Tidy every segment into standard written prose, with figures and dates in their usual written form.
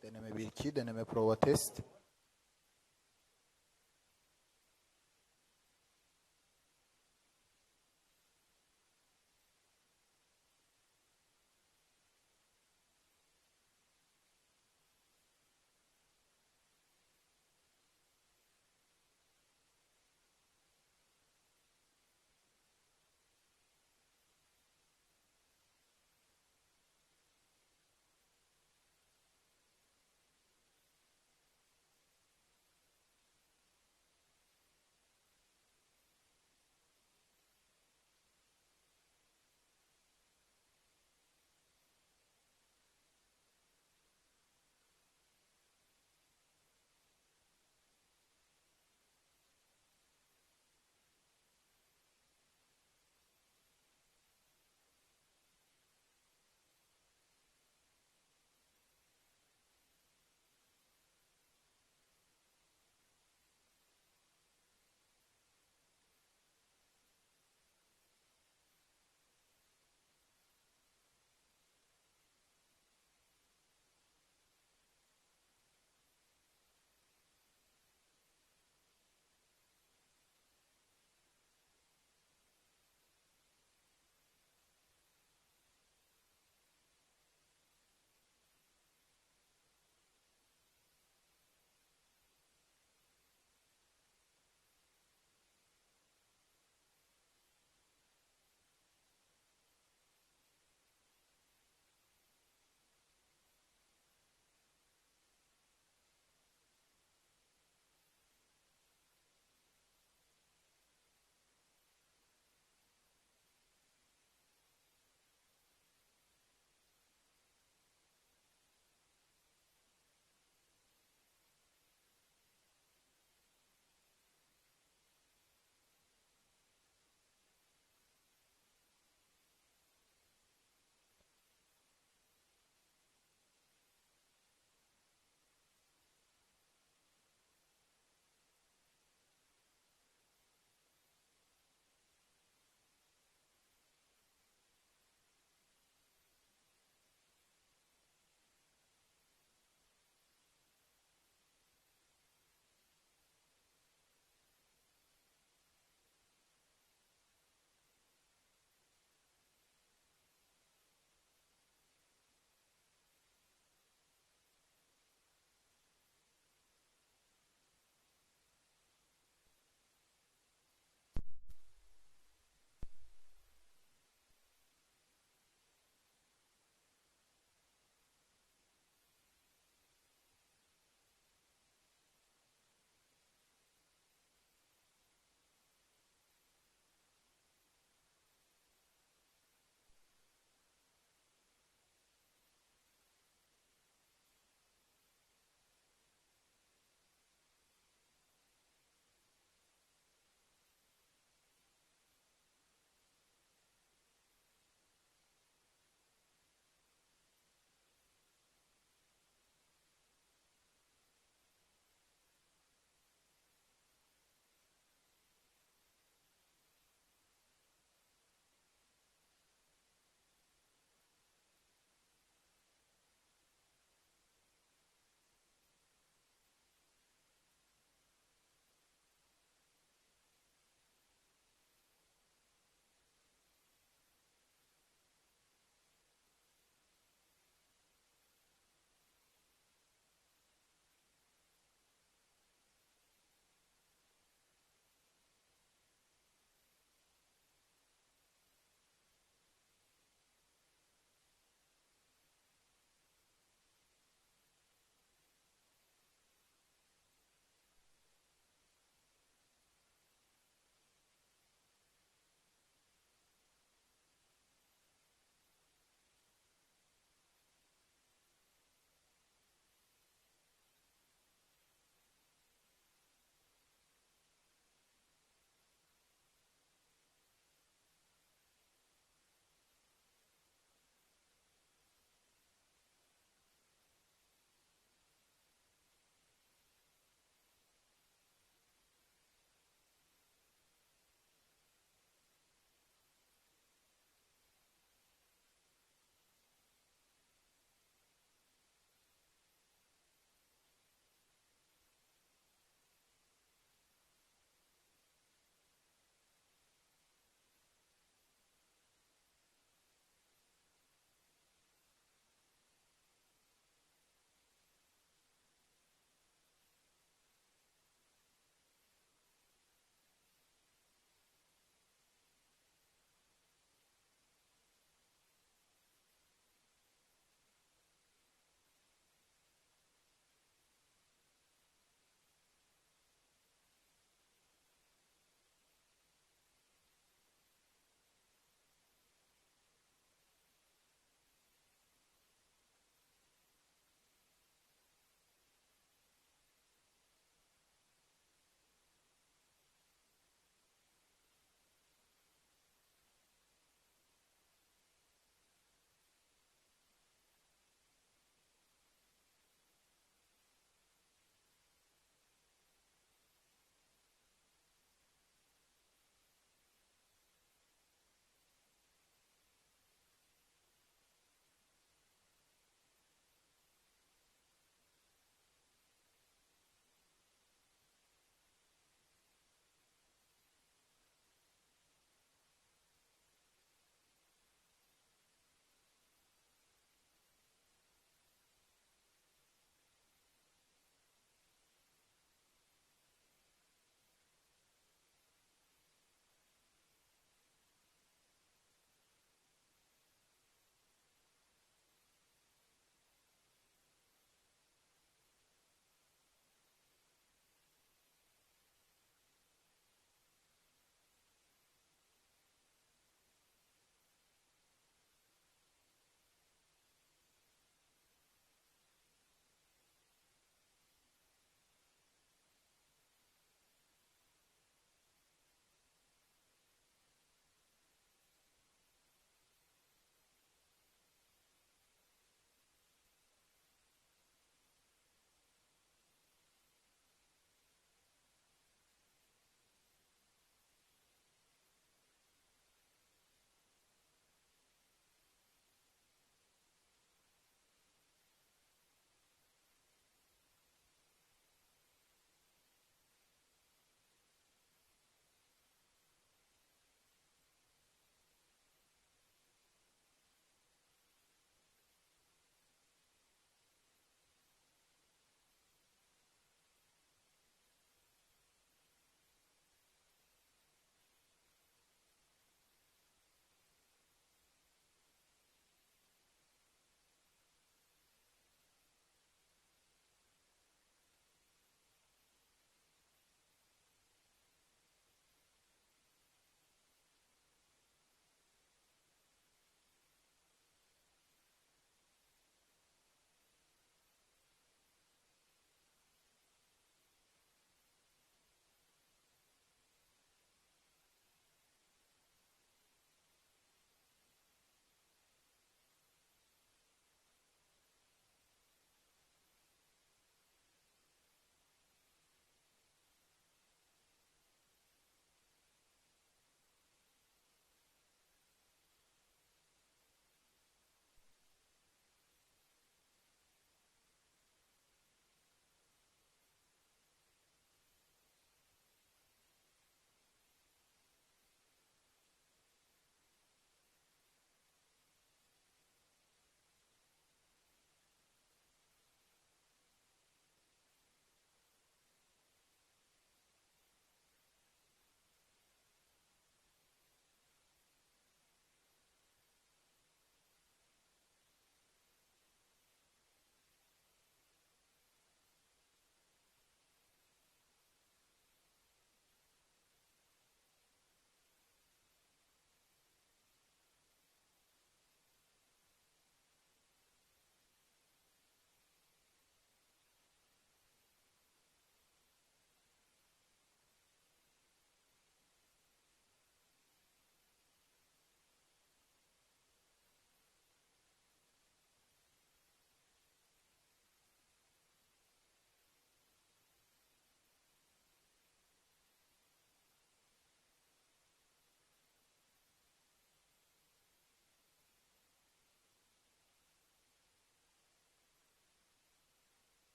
Deneme 1-2, deneme prova test.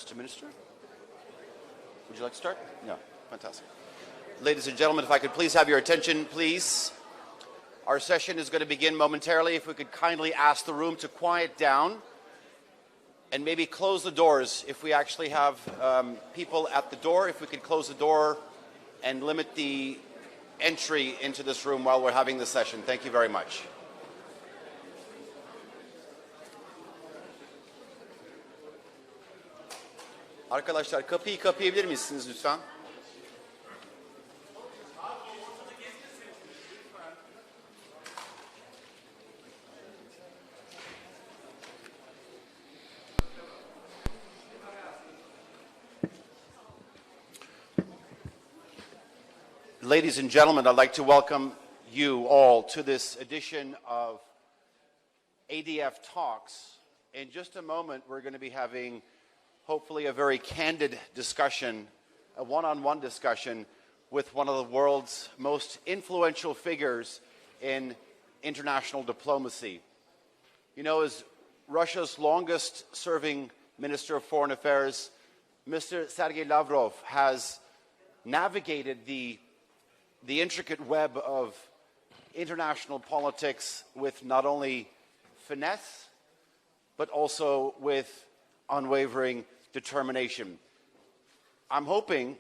Mr. Minister, would you like to start? No, fantastic. Ladies and gentlemen, if I could please have your attention, please. Our session is going to begin momentarily. If we could kindly ask the room to quiet down and maybe close the doors. If we actually have people at the door, if we could close the door and limit the entry into this room while we're having this session. Thank you very much. Arkadaşlar kapıyı kapayabilir misiniz lütfen? Ladies and gentlemen, I'd like to welcome you all to this edition of ADF Talks. In just a moment, we're going to be having hopefully a very candid discussion, a one-on-one discussion with one of the world's most influential figures in international diplomacy. You know, as Russia's longest-serving Minister of Foreign Affairs, Mr. Sergei Lavrov has navigated the intricate web of international politics with not only finesse, but also with unwavering determination. I'm hoping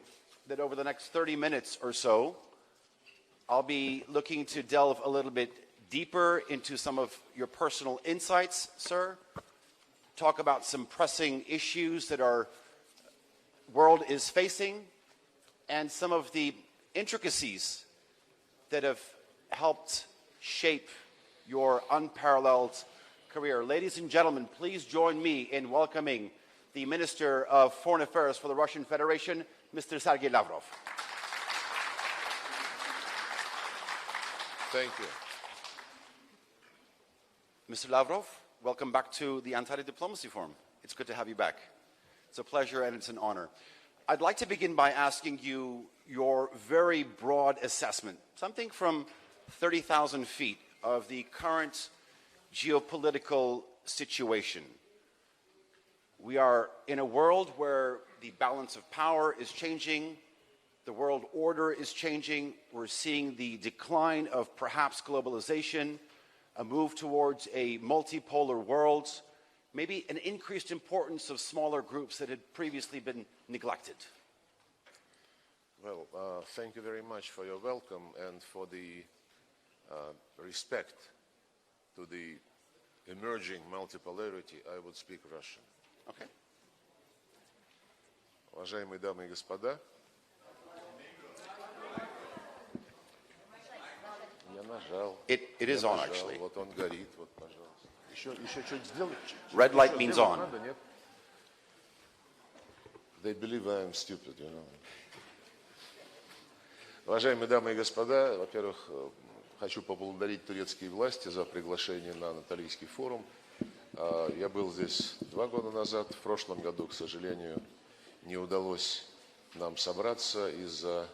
that over the next 30 minutes or so, I'll be looking to delve a little bit deeper into some of your personal insights, sir, talk about some pressing issues that our world is facing, and some of the intricacies that have helped shape your unparalleled career. Ladies and gentlemen, please join me in welcoming the Minister of Foreign Affairs for the Russian Federation, Mr. Sergei Lavrov. Thank you. Mr. Lavrov, welcome back to the Antalya Diplomacy Forum. It's good to have you back. It's a pleasure and it's an honor. I'd like to begin by asking you your very broad assessment, something from 30,000 feet, of the current geopolitical situation. We are in a world where the balance of power is changing, the world order is changing, we're seeing the decline of perhaps globalization, a move towards a multipolar world, maybe an increased importance of smaller groups that had previously been neglected. Well, thank you very much for your welcome and for the respect to the emerging multipolarity. I would speak Russian. Okay. Уважаемые дамы и господа, я нажал. It is on, actually. Вот он горит, вот, пожалуйста. Еще что-нибудь сделать? Red light means on. Надо, нет? They believe I am stupid, you know. Уважаемые дамы и господа, во-первых, хочу поблагодарить турецкие власти за приглашение на Антальский форум. Я был здесь 2 года назад. В прошлом году, к сожалению, не удалось нам собраться из-за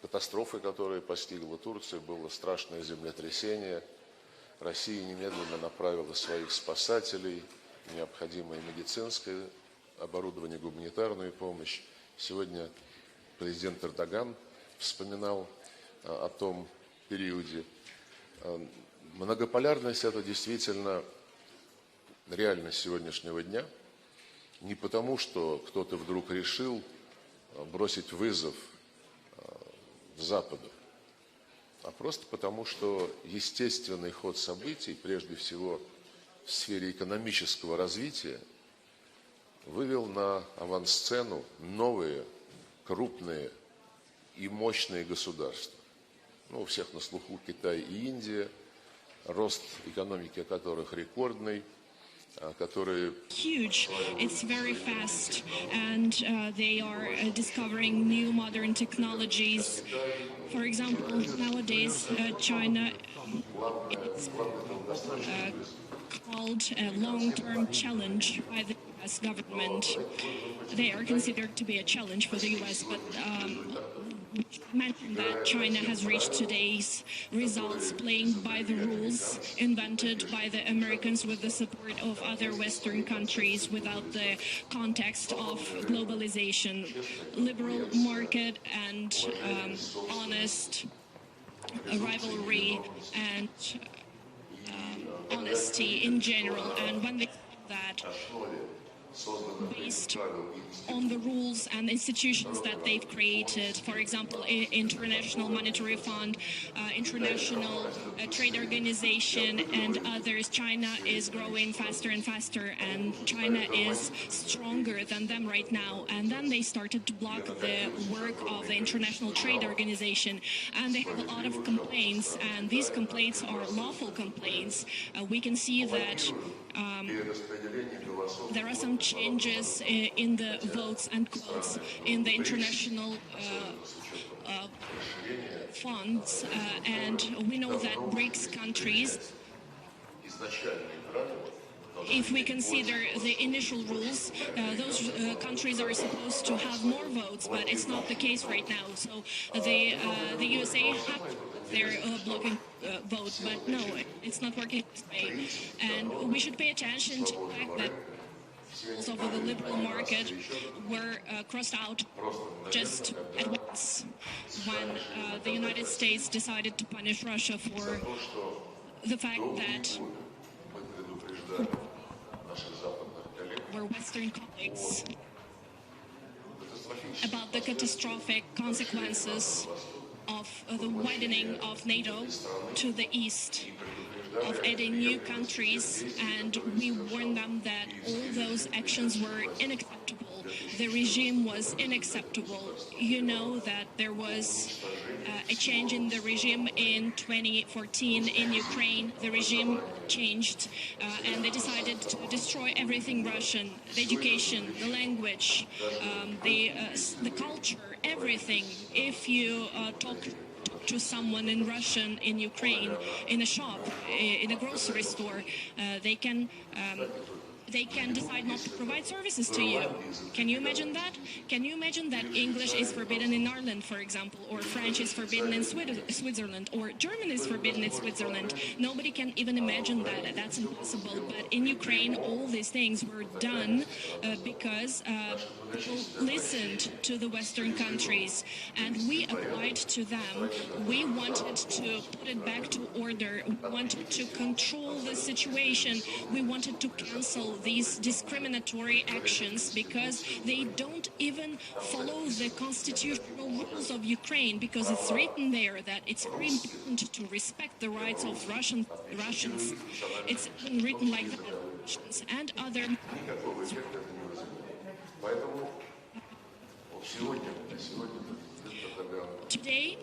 катастрофы, которая постигла Турцию. Было страшное землетрясение. Россия немедленно направила своих спасателей, необходимое медицинское оборудование, гуманитарную помощь. Сегодня президент Эрдоган вспоминал о том периоде. Многополярность – это действительно реальность сегодняшнего дня. Не потому, что кто-то вдруг решил бросить вызов Западу, а просто потому, что естественный ход событий, прежде всего в сфере экономического развития, вывел на авансцену новые, крупные и мощные государства. Ну, у всех на слуху Китай и Индия, рост экономики которых рекордный, которые... Huge, it's very fast, and they are discovering new modern technologies. For example, nowadays China is called a long-term challenge by the US government. They are considered to be a challenge for the US, but mention that China has reached today's results playing by the rules invented by the Americans with the support of other Western countries without the context of globalization, liberal market and honest rivalry and honesty in general. And when they say that based on the rules and institutions that they've created, for example, International Monetary Fund, International Trade Organization, and others, China is growing faster and faster, and China is stronger than them right now. And then they started to block the work of the International Trade Organization, and they have a lot of complaints, and these complaints are lawful complaints. We can see that there are some changes in the votes and quotes in the international funds, and we know that BRICS countries, if we consider the initial rules, those countries are supposed to have more votes, but it's not the case right now. So the USA have their blocking vote, but no, it's not working this way. And we should pay attention to the fact that of the liberal market were crossed out just at once when the United States decided to punish Russia for the fact that our Western colleagues about the catastrophic consequences of the widening of NATO to the east, of adding new countries, and we warned them that all those actions were unacceptable. The regime was unacceptable. You know that there was a change in the regime in 2014 in Ukraine. The regime changed, and they decided to destroy everything Russian: the education, the language, the culture, everything. If you talk to someone in Russian in Ukraine, in a shop, in a grocery store, they can decide not to provide services to you. Can you imagine that? Can you imagine that English is forbidden in Ireland, for example, or French is forbidden in Switzerland, or German is forbidden in Switzerland? Nobody can even imagine that. That's impossible. But in Ukraine, all these things were done because people listened to the Western countries, and we applied to them. We wanted to put it back to order. We wanted to control the situation. We wanted to cancel these discriminatory actions because they don't even follow the constitutional rules of Ukraine, because it's written there that it's very important to respect the rights of Russians. It's written like that. And other. Today,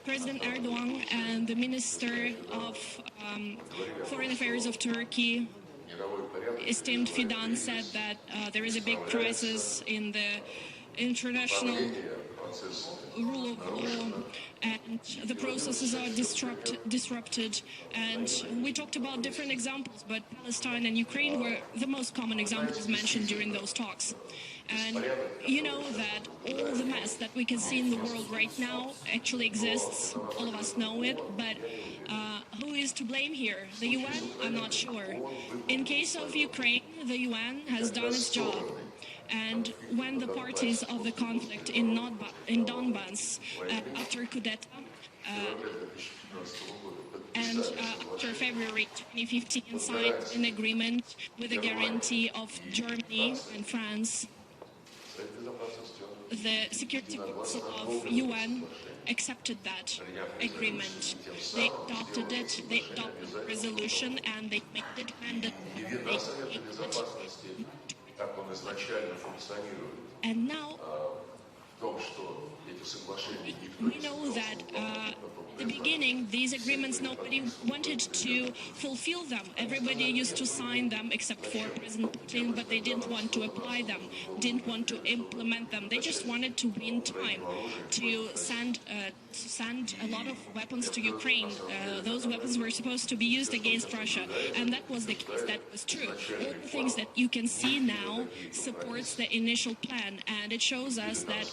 President Erdogan and the Minister of Foreign Affairs of Turkey, esteemed Fidan, said that there is a big crisis in the international rule of law, and the processes are disrupted. And we talked about different examples, but Palestine and Ukraine were the most common examples mentioned during those talks. And you know that all the mess that we can see in the world right now actually exists. All of us know it, but who is to blame here? The UN? I'm not sure. In case of Ukraine, the UN has done its job. And when the parties of the conflict in Donbass, after coup d'etat, and after February 2015, signed an agreement with a guarantee of Germany and France, the Security Council of UN accepted that agreement. They adopted it, they adopted the resolution, and they made it mandatory. And now we know that at the beginning, these agreements, nobody wanted to fulfill them. Everybody used to sign them except for President Putin, but they didn't want to apply them, didn't want to implement them. They just wanted to win time to send a lot of weapons to Ukraine. Those weapons were supposed to be used against Russia, and that was the case. That was true. All the things that you can see now supports the initial plan, and it shows us that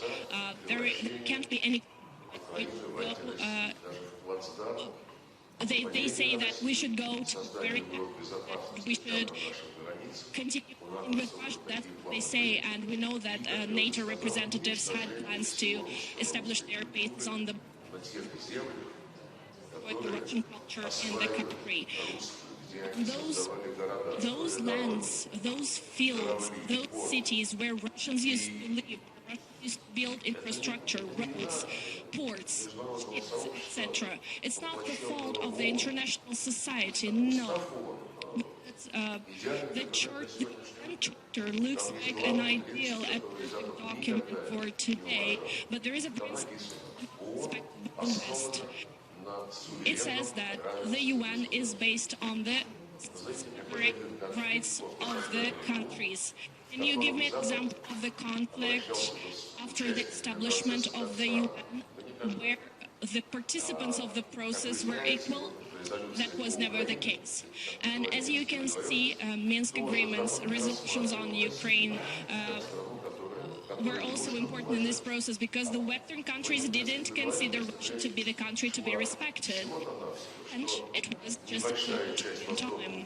there can't be any. They say that we should go to very, we should continue with Russia. That's what they say, and we know that NATO representatives had plans to establish their bases on the Russian culture in the country. Those lands, those fields, those cities where Russians used to live, Russians used to build infrastructure, roads, ports, etc. It's not the fault of the international society, no. The charter looks like an ideal and perfect document for today, but there is a principle of the West. It says that the UN is based on the separate rights of the countries. Can you give me an example of the conflict after the establishment of the UN where the participants of the process were equal? That was never the case. And as you can see, Minsk agreements, resolutions on Ukraine, were also important in this process because the Western countries didn't consider Russia to be the country to be respected. And it was just a time.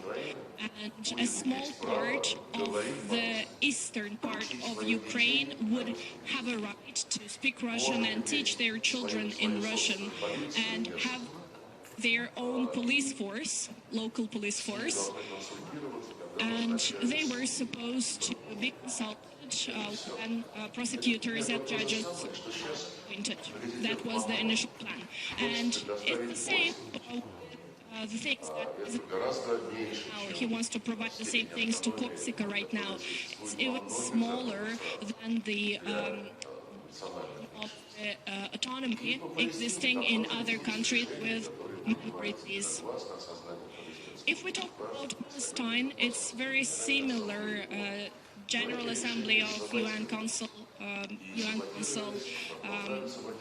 And a small part of the eastern part of Ukraine would have a right to speak Russian and teach their children in Russian and have their own police force, local police force. And they were supposed to be consulted when prosecutors and judges appointed. That was the initial plan. And it's the same, the things that he wants to provide the same things to Corsica right now. It's even smaller than the autonomy existing in other countries with minorities. If we talk about Palestine, it's very similar. General Assembly of UN Council,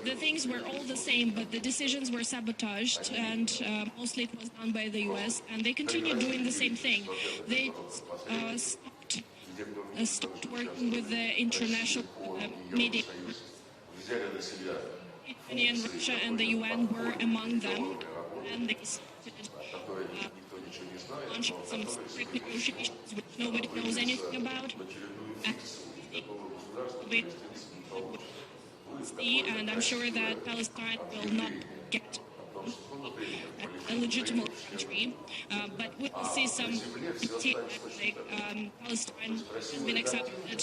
the things were all the same, but the decisions were sabotaged, and mostly it was done by the US, and they continued doing the same thing. They stopped working with the international media. Germany and Russia and the UN were among them, and they started launching some secret negotiations which nobody knows anything about. And I'm sure that Palestine will not get a legitimate country, but we will see some like Palestine has been accepted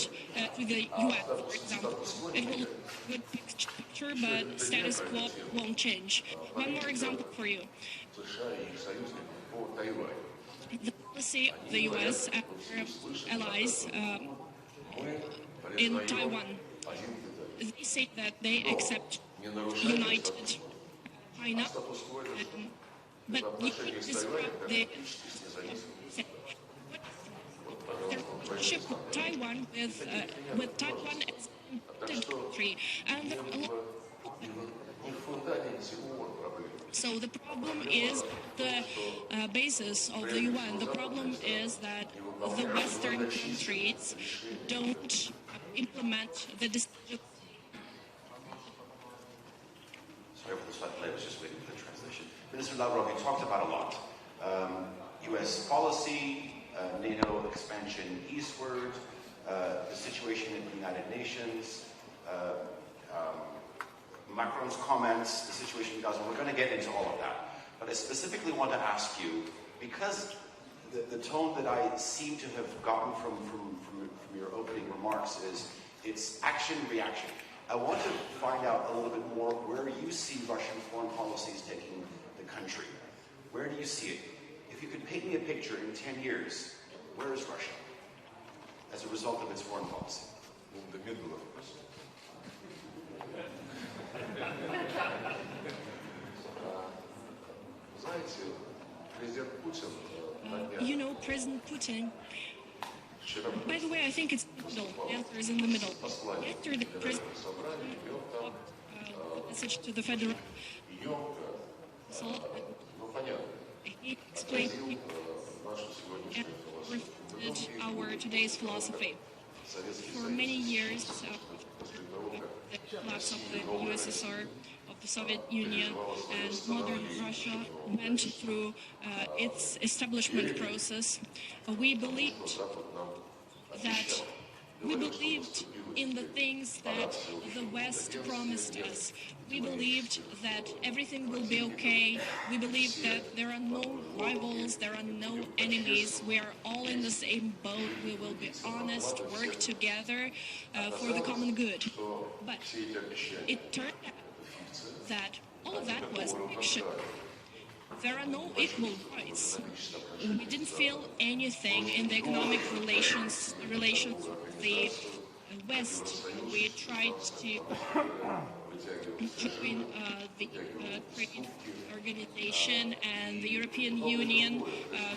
to the UN, for example. It will look a good picture, but status quo won't change. One more example for you. The policy of the US and their allies in Taiwan, they say that they accept united China, but you can describe the relationship with Taiwan with Taiwan as an important country, and so the problem is the basis of the UN. The problem is that the Western countries don't implement the decisions. Sorry for the slight delay, I was just waiting for the translation. Minister Lavrov, you talked about a lot. U.S. policy, NATO expansion eastward, the situation in the United Nations, Macron's comments, the situation in Gaza. We're going to get into all of that. But I specifically want to ask you, because the tone that I seem to have gotten from your opening remarks is it's action-reaction. I want to find out a little bit more where you see Russian foreign policies taking the country. Where do you see it? If you could paint me a picture in 10 years, where is Russia as a result of its foreign policy? In the middle of us. You know, President Putin. By the way, I think it's in the middle. The answer is in the middle. After the president message to the federal, he explained and reflected our today's philosophy. For many years, the collapse of the USSR, of the Soviet Union, and modern Russia went through its establishment process. We believed in the things that the West promised us. We believed that everything will be okay. We believed that there are no rivals, there are no enemies. We are all in the same boat. We will be honest, work together for the common good. But it turned out that all of that was fiction. There are no equal rights. We didn't feel anything in the economic relations with the West. We tried to join the trade organization, and the European Union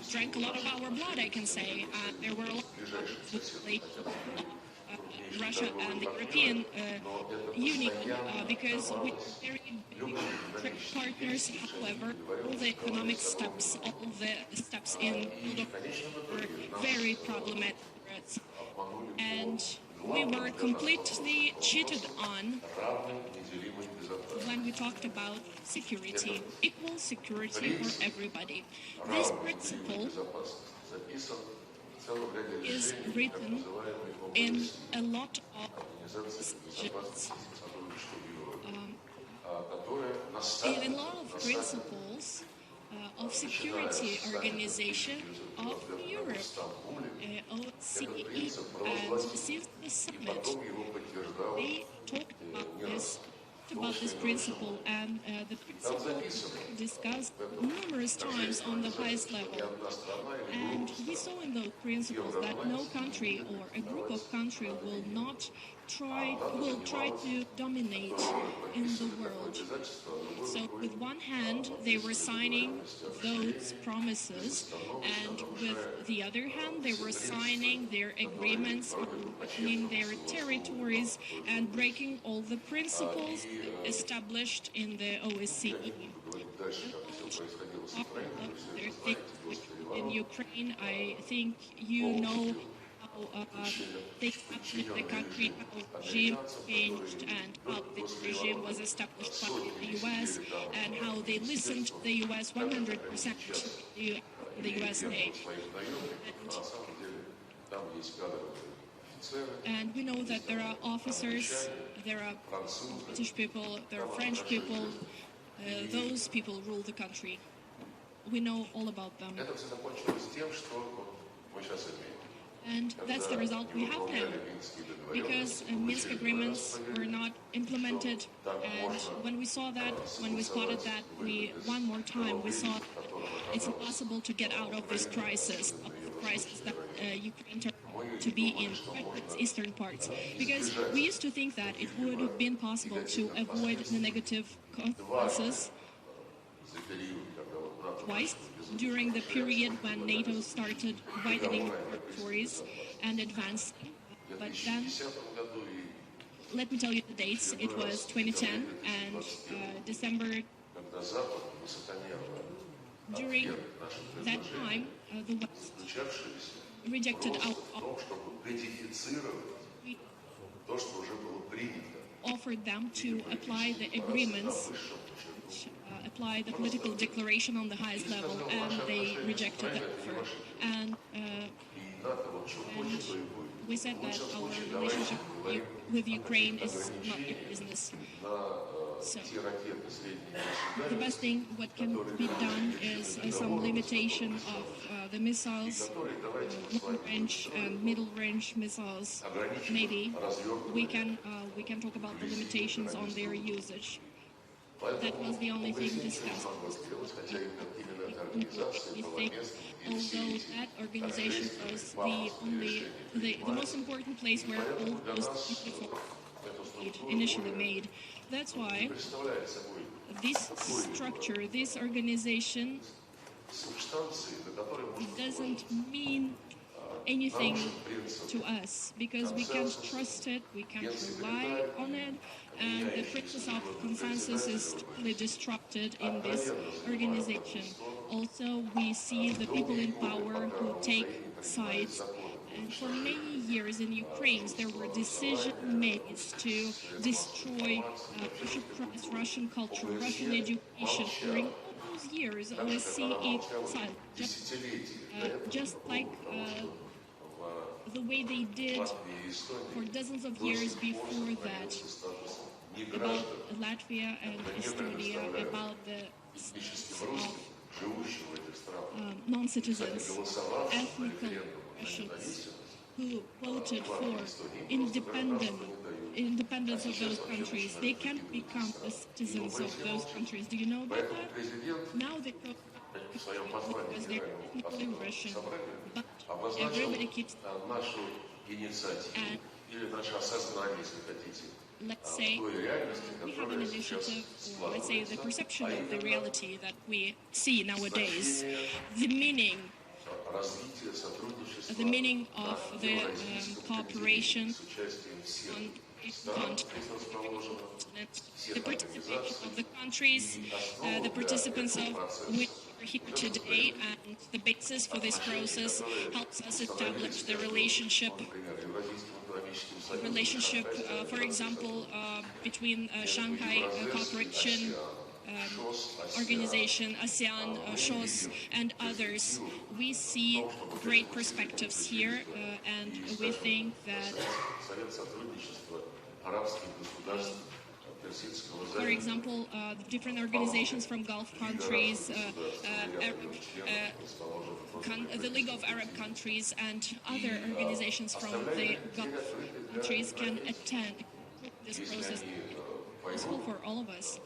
drank a lot of our blood, I can say. There were a lot of Russia and the European Union because we were very big trade partners. However, all the economic steps, all the steps in were very problematic for us. And we were completely cheated on when we talked about security, equal security for everybody. This principle is written in a lot of decisions, in a lot of principles of security organization of Europe, OSCE, and since the summit, they talked about this principle, and the principle discussed numerous times on the highest level. And we saw in those principles that no country or a group of countries will try to dominate in the world. So with one hand, they were signing those promises, and with the other hand, they were signing their agreements, opening their territories, and breaking all the principles established in the OSCE. In Ukraine, I think you know how things happened in the country, how the regime changed, and how the regime was established by the U.S., and how they listened to the U.S. 100% the USA. And we know that there are officers, there are British people, there are French people, those people rule the country. We know all about them. And that's the result we have now, because Minsk agreements were not implemented. And when we saw that, when we spotted that, one more time we saw it's impossible to get out of this crisis, that Ukraine turned to be in its eastern parts. Because we used to think that it would have been possible to avoid the negative consequences twice during the period when NATO started widening territories and advancing. But then, let me tell you the dates. It was 2010 and December. During that time, the West rejected our offer. We offered them to apply the agreements, apply the political declaration on the highest level, and they rejected that offer. And we said that our relationship with Ukraine is not your business. So the best thing what can be done is some limitation of the missiles, long-range and middle-range missiles. Maybe we can talk about the limitations on their usage. That was the only thing discussed. Although that organization was the most important place where all those people initially made. That's why this structure, this organization, it doesn't mean anything to us because we can't trust it, we can't rely on it, and the process of consensus is totally disrupted in this organization. Also, we see the people in power who take sides And for many years in Ukraine, there were decisions made to destroy Russian press, Russian culture, Russian education. During all those years, OSCE silent, just like the way they did for dozens of years before that, about Latvia and Estonia, about the non-citizens, ethnic Russians who voted for independence of those countries. They can't become the citizens of those countries. Do you know about that? Now they because they're ethnically Russian, but everybody keeps. And let's say we have an initiative, or let's say the perception of the reality that we see nowadays, the meaning of the cooperation on the participation of the countries, the participants of which are here today, and the basis for this process helps us establish the relationship, for example, between Shanghai Cooperation Organization, ASEAN, SHOS, and others. We see great perspectives here, and we think that, for example, different organizations from Gulf countries, the League of Arab Countries, and other organizations from the Gulf countries can attend this process. Useful for all of us.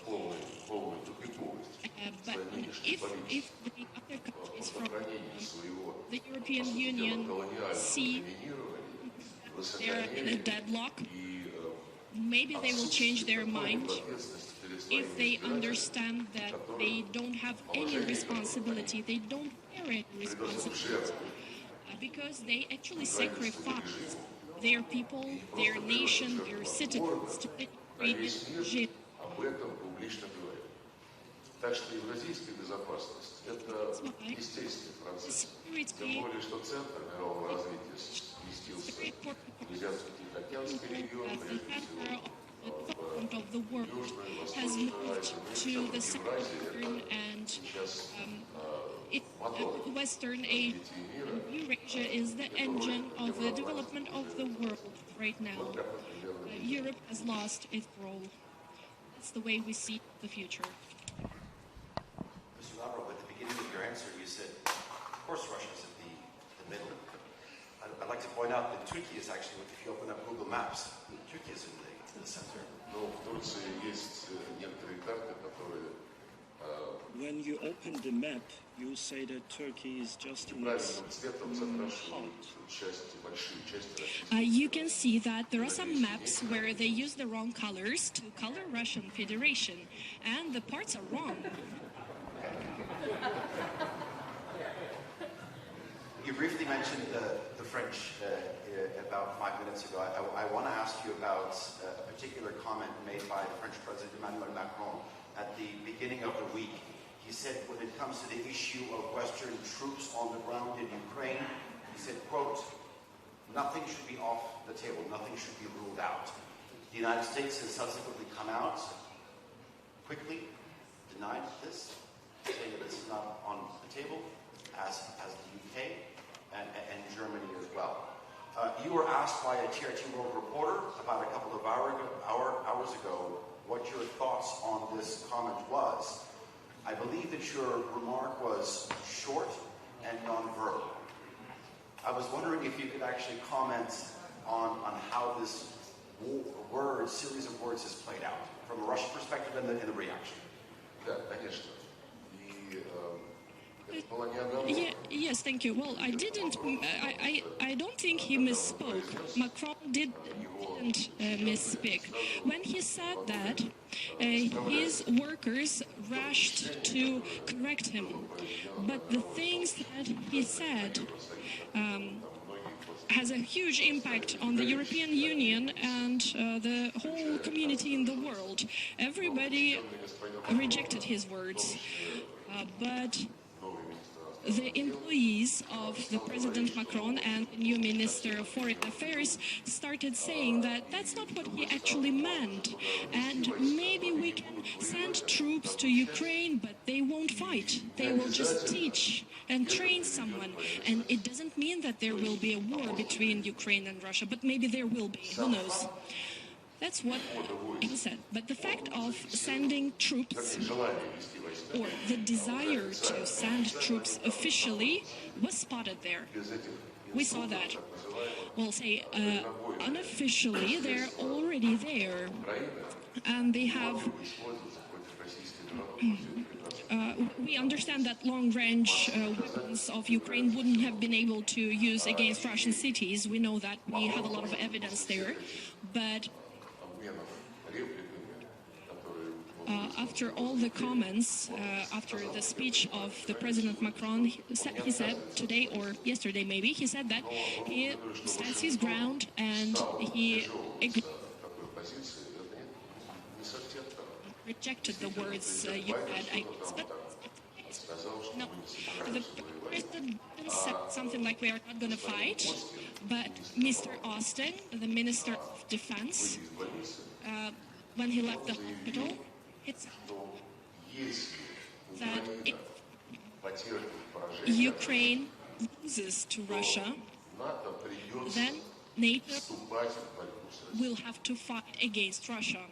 But if the other countries from the European Union see they're in a deadlock, maybe they will change their mind if they understand that they don't have any responsibility, they don't bear any responsibility, because they actually sacrifice their people, their nation, their citizens to the Ukrainian. Так что евразийская безопасность – это естественный процесс. Тем более, что центр мирового развития сместился в Азиатско-Тихоокеанский регион, прежде всего of the world has moved to the southern and Western Asia. Eurasia is the engine of the development of the world right now. Europe has lost its role. That's the way we see the future. Mr. Lavrov, at the beginning of your answer, you said, of course, Russia is at the middle. I'd like to point out that Turkey is actually, if you open up Google Maps, Turkey is in the center. Но в Турции есть некоторые карты, которые... When you open the map, you say that Turkey is just in its heart. You can see that there are some maps where they use the wrong colors to color Russian Federation, and the parts are wrong. You briefly mentioned the French about 5 minutes ago. I want to ask you about a particular comment made by the French President Emmanuel Macron at the beginning of the week. He said when it comes to the issue of Western troops on the ground in Ukraine, he said, quote, nothing should be off the table, nothing should be ruled out. The United States has subsequently come out, quickly denied this, saying that this is not on the table, as the UK and Germany as well. You were asked by a TRT World reporter about a couple of hours ago what your thoughts on this comment was. I believe that your remark was short and non-verbal. I was wondering if you could actually comment on how this series of words has played out from a Russian perspective and the reaction. Да, конечно. Yes, thank you. Well, I don't think he misspoke. Macron didn't misspeak. When he said that, his workers rushed to correct him. But the things that he said has a huge impact on the European Union and the whole community in the world. Everybody rejected his words. But the employees of the President Macron and the new Minister of Foreign Affairs started saying that that's not what he actually meant. And maybe we can send troops to Ukraine, but they won't fight. They will just teach and train someone. And it doesn't mean that there will be a war between Ukraine and Russia, but maybe there will be. Who knows? That's what he said. But the fact of sending troops, or the desire to send troops officially, was spotted there. We saw that. We'll say unofficially, they're already there. And they have... we understand that long-range weapons of Ukraine wouldn't have been able to use against Russian cities. We know that. We have a lot of evidence there. But after all the comments, after the speech of the President Macron, he said today or yesterday maybe, he said that he stands his ground and he rejected the words you had, I guess. But no, the President said something like we are not going to fight, but Mr. Austin, the Minister of Defense, when he left the hospital, it said that if Ukraine loses to Russia, then NATO will have to fight against Russia.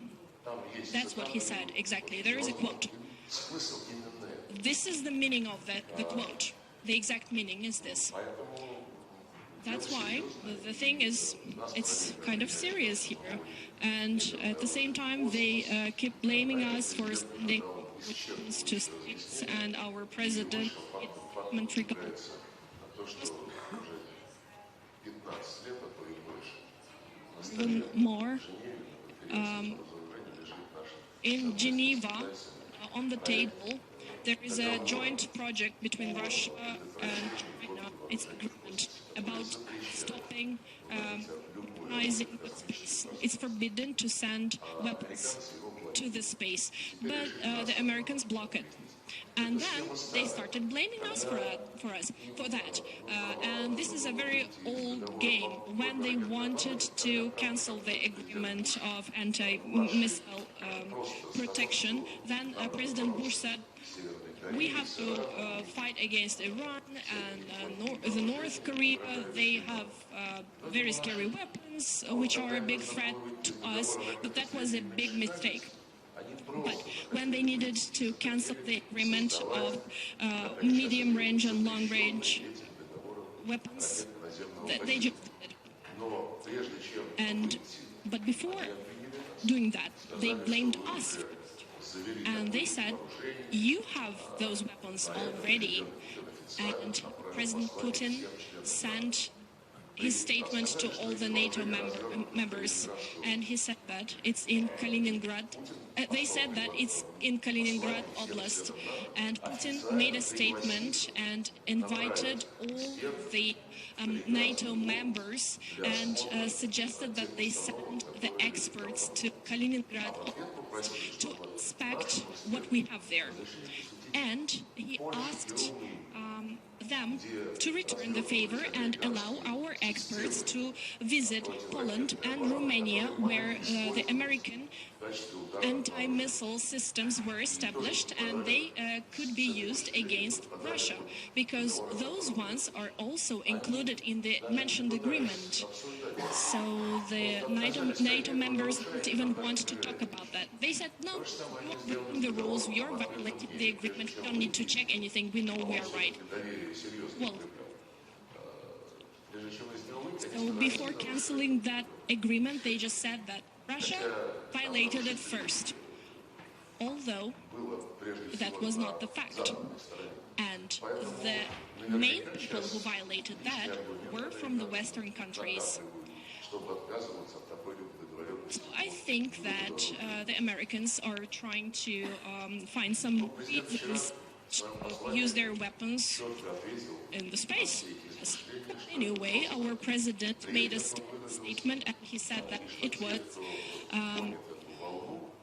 That's what he said, exactly. There is a quote. This is the meaning of the quote. The exact meaning is this. That's why the thing is, it's kind of serious here. And at the same time, they keep blaming us for sending weapons to states, and our president even more. In Geneva, on the table, there is a joint project between Russia and China. It's an agreement about stopping weaponizing the space. It's forbidden to send weapons to the space, but the Americans block it. And then they started blaming us for that. And this is a very old game. When they wanted to cancel the agreement of anti-missile protection, then President Bush said, we have to fight against Iran and the North Korea. They have very scary weapons, which are a big threat to us, but that was a big mistake. But when they needed to cancel the agreement of medium-range and long-range weapons, they just did. But before doing that, they blamed us. And they said, you have those weapons already. And President Putin sent his statement to all the NATO members, and he said that it's in Kaliningrad. They said that it's in Kaliningrad Oblast, and Putin made a statement and invited all the NATO members and suggested that they send the experts to Kaliningrad Oblast to inspect what we have there. And he asked them to return the favor and allow our experts to visit Poland and Romania, where the American anti-missile systems were established, and they could be used against Russia, because those ones are also included in the mentioned agreement. So the NATO members didn't even want to talk about that. They said, no, you're breaking the rules, you're violating the agreement, we don't need to check anything, we know we are right. Well, so before canceling that agreement, they just said that Russia violated it first, although that was not the fact. And the main people who violated that were from the Western countries. So I think that the Americans are trying to find some reasons to use their weapons in the space. Anyway, our president made a statement, and he said that it was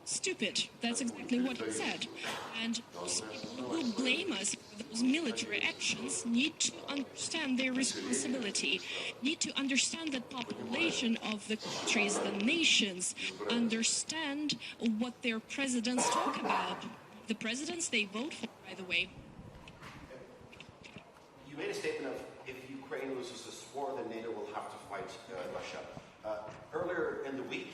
stupid. That's exactly what he said. And people who blame us for those military actions need to understand their responsibility, need to understand the population of the countries, the nations, understand what their presidents talk about. The presidents they vote for, by the way. You made a statement of if Ukraine loses this war, then NATO will have to fight Russia. Earlier in the week,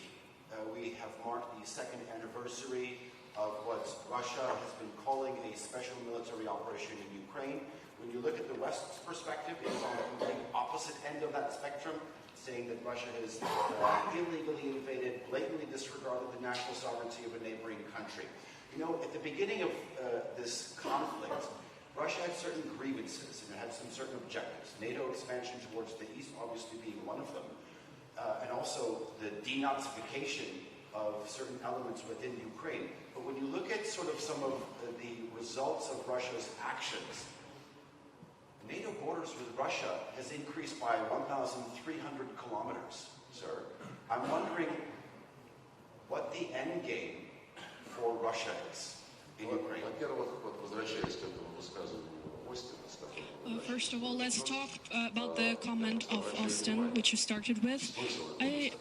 we have marked the second anniversary of what Russia has been calling a special military operation in Ukraine. When you look at the West's perspective, it is on the complete opposite end of that spectrum, saying that Russia has illegally invaded, blatantly disregarded the national sovereignty of a neighboring country. You know, at the beginning of this conflict, Russia had certain grievances and it had some certain objectives. NATO expansion towards the east obviously being one of them. And also the denazification of certain elements within Ukraine. But when you look at sort of some of the results of Russia's actions, NATO borders with Russia has increased by 1,300 kilometers, sir. I'm wondering what the end game for Russia is in Ukraine. First of all, let's talk about the comment of Austin, which you started with. I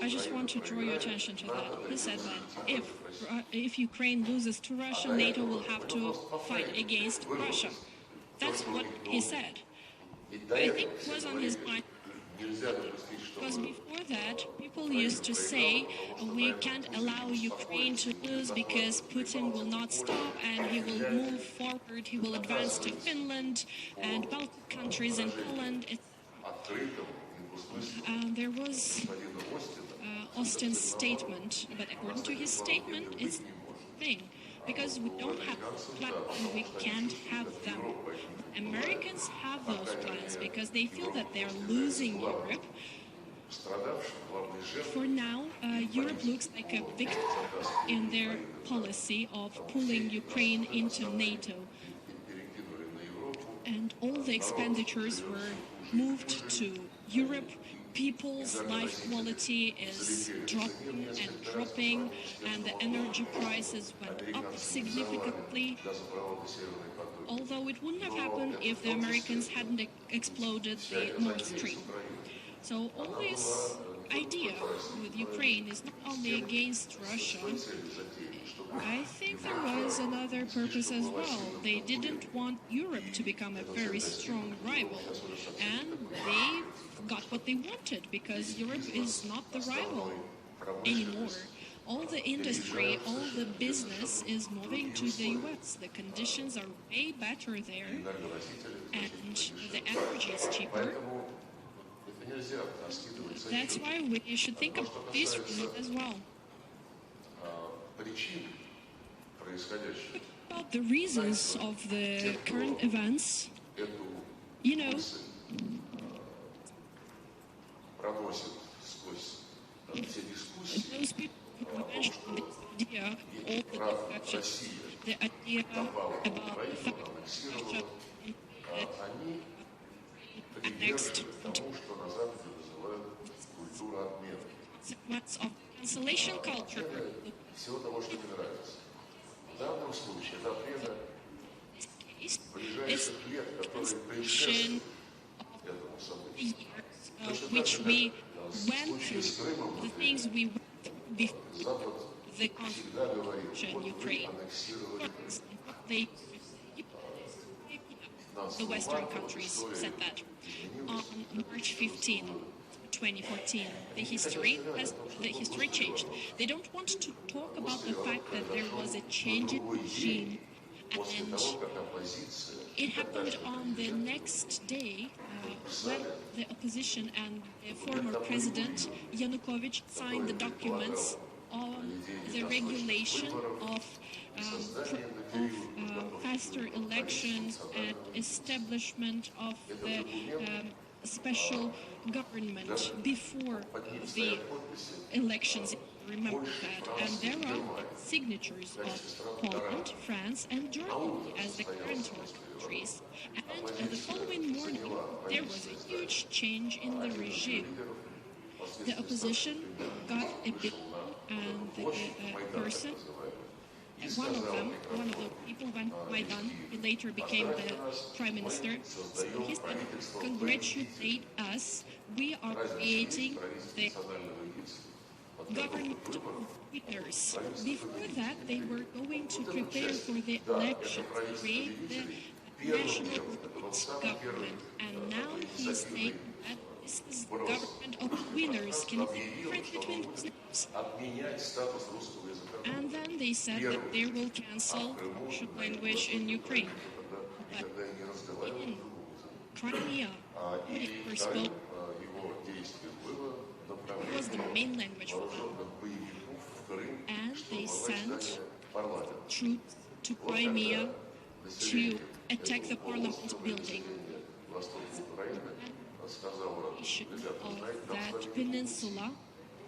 just want to draw your attention to that. He said that if Ukraine loses to Russia, NATO will have to fight against Russia. That's what he said. I think it was on his mind. Because before that, people used to say, we can't allow Ukraine to lose because Putin will not stop and he will move forward, he will advance to Finland and Baltic countries and Poland. There was Austin's statement, but according to his statement, it's the thing. Because we don't have plans, we can't have them. Americans have those plans because they feel that they're losing Europe. For now, Europe looks like a victim in their policy of pulling Ukraine into NATO. And all the expenditures were moved to Europe. People's life quality is dropping, and the energy prices went up significantly. Although it wouldn't have happened if the Americans hadn't exploded the Nord Stream. So all this idea with Ukraine is not only against Russia. I think there was another purpose as well. They didn't want Europe to become a very strong rival, and they got what they wanted because Europe is not the rival anymore. All the industry, all the business is moving to the US. The conditions are way better there, and the energy is cheaper. That's why we should think about this as well. About the reasons of the current events, you know, those people who mentioned this idea, all the discussions, the idea about the fact that Russia annexed consequence of cancellation culture. It's cancellation of the years which we went through, the things we went through before the conflict in Ukraine. The Western countries said that on March 15, 2014. The history changed. They don't want to talk about the fact that there was a change in regime, and it happened on the next day when the opposition and the former president Yanukovych signed the documents on the regulation of faster elections and establishment of the special government before the elections. Remember that. And there are signatures of Poland, France, and Germany as the guarantor countries. And the following morning, there was a huge change in the regime. the opposition got a bill and the person, one of the people went to Maidan, he later became the prime minister. So he said, congratulate us, we are creating the government of winners. Before that, they were going to prepare for the elections, create the national government, and now he's saying that this is the government of winners. Can you see the difference between those names? And then they said that they will cancel Russian language in Ukraine. But in Crimea, nobody ever spoke. It was the main language for them. And they sent troops to Crimea to attack the parliament building. Of that peninsula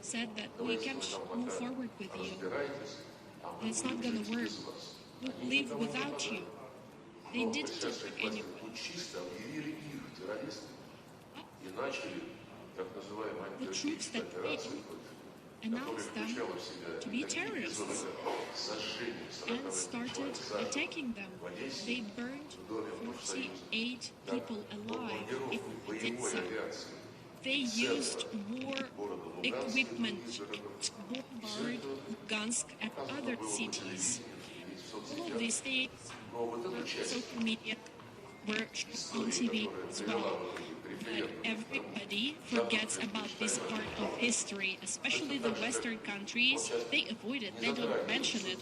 said that we can't move forward with you. It's not going to work. We'll live without you. They didn't attack anyone. The troops that came announced them to be terrorists and started attacking them. They burned 48 people alive if they did so. They used war equipment to bombard Lugansk and other cities. All of these things were social media, were on TV as well. But everybody forgets about this part of history, especially the Western countries. They avoid it, they don't mention it.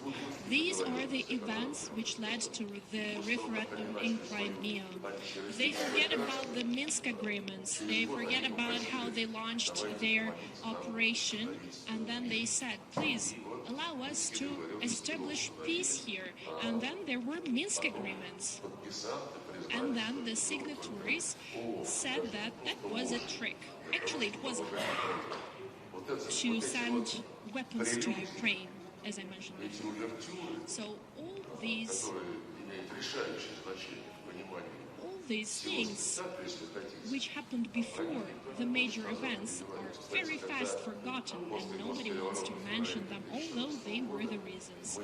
These are the events which led to the referendum in Crimea. They forget about the Minsk agreements, they forget about how they launched their operation, and then they said, please allow us to establish peace here. And then there were Minsk agreements. And then the signatories said that that was a trick. Actually, it wasn't to send weapons to Ukraine, as I mentioned before. So all these things which happened before the major events are very fast forgotten, and nobody wants to mention them, although they were the reasons.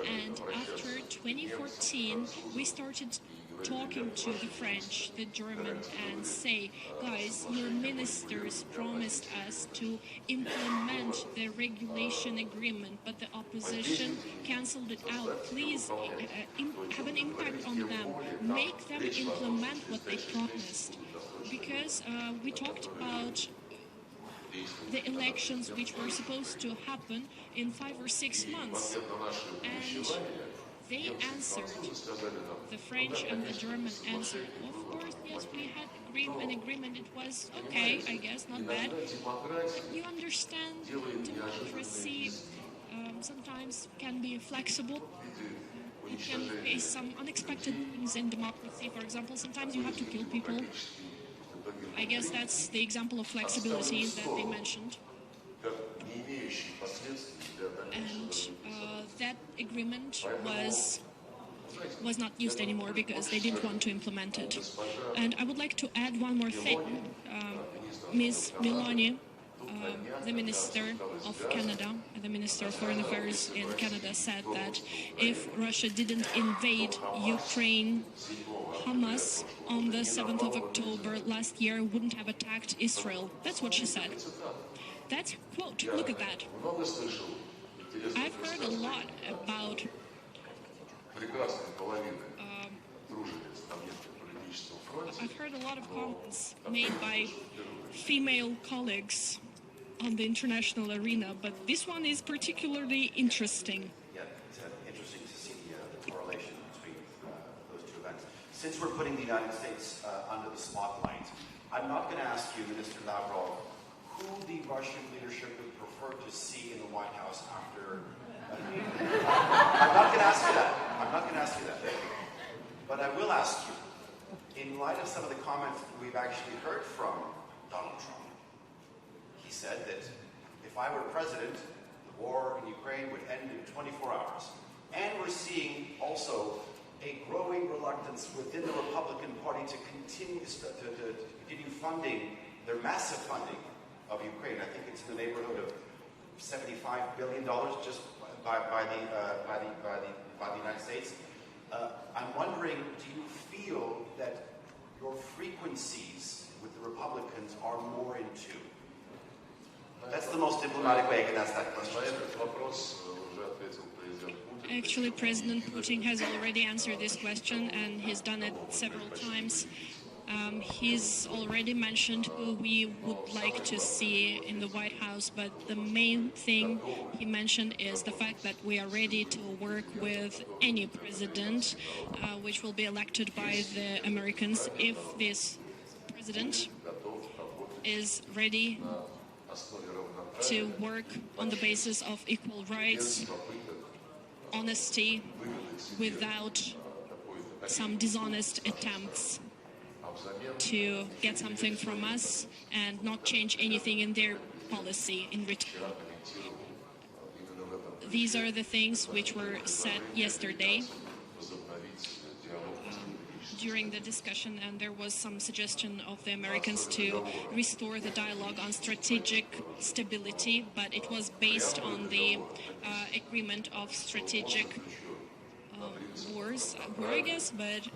And after 2014, we started talking to the French, the German, and say, guys, your ministers promised us to implement the regulation agreement, but the opposition cancelled it out. Please have an impact on them. Make them implement what they promised. Because we talked about the elections which were supposed to happen in 5 or 6 months. And they answered, the French and the German answered, of course, yes, we had an agreement, it was okay, I guess, not bad. But you understand, democracy sometimes can be flexible. You can face some unexpected things in democracy. For example, sometimes you have to kill people. I guess that's the example of flexibility that they mentioned. And that agreement was not used anymore because they didn't want to implement it. And I would like to add one more thing. Ms. Meloni, the Minister of Canada, the Minister of Foreign Affairs in Canada, said that if Russia didn't invade Ukraine, Hamas on the 7th of October last year wouldn't have attacked Israel. That's what she said. That's her quote. Look at that. I've heard a lot about I've heard a lot of comments made by female colleagues on the international arena, but this one is particularly interesting. Yeah, it's interesting to see the correlation between those two events. Since we're putting the United States under the spotlight, I'm not going to ask you, Minister Lavrov, who the Russian leadership would prefer to see in the White House after... I'm not going to ask you that. I'm not going to ask you that. But I will ask you, in light of some of the comments we've actually heard from Donald Trump, he said that if I were president, the war in Ukraine would end in 24 hours. And we're seeing also a growing reluctance within the Republican Party to continue funding, their massive funding of Ukraine. I think it's in the neighborhood of $75 billion just by the United States. I'm wondering, do you feel that your frequencies with the Republicans are more in tune? That's the most diplomatic way I can ask that question. Actually, President Putin has already answered this question, and he's done it several times. He's already mentioned who we would like to see in the White House, but the main thing he mentioned is the fact that we are ready to work with any president which will be elected by the Americans if this president is ready to work on the basis of equal rights, honesty, without some dishonest attempts to get something from us and not change anything in their policy in return. These are the things which were said yesterday during the discussion, and there was some suggestion of the Americans to restore the dialogue on strategic stability, but it was based on the agreement of strategic war, I guess, but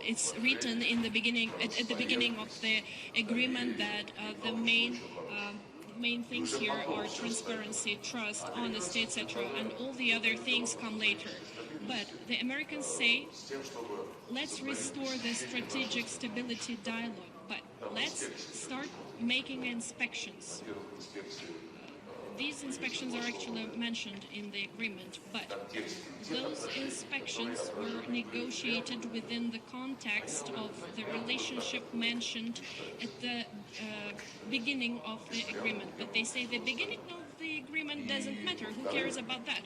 it's written in the beginning, at the beginning of the agreement, that the main things here are transparency, trust, honesty, etc., and all the other things come later. But the Americans say, let's restore the strategic stability dialogue, but let's start making inspections. These inspections are actually mentioned in the agreement, but those inspections were negotiated within the context of the relationship mentioned at the beginning of the agreement. But they say the beginning of the agreement doesn't matter. Who cares about that?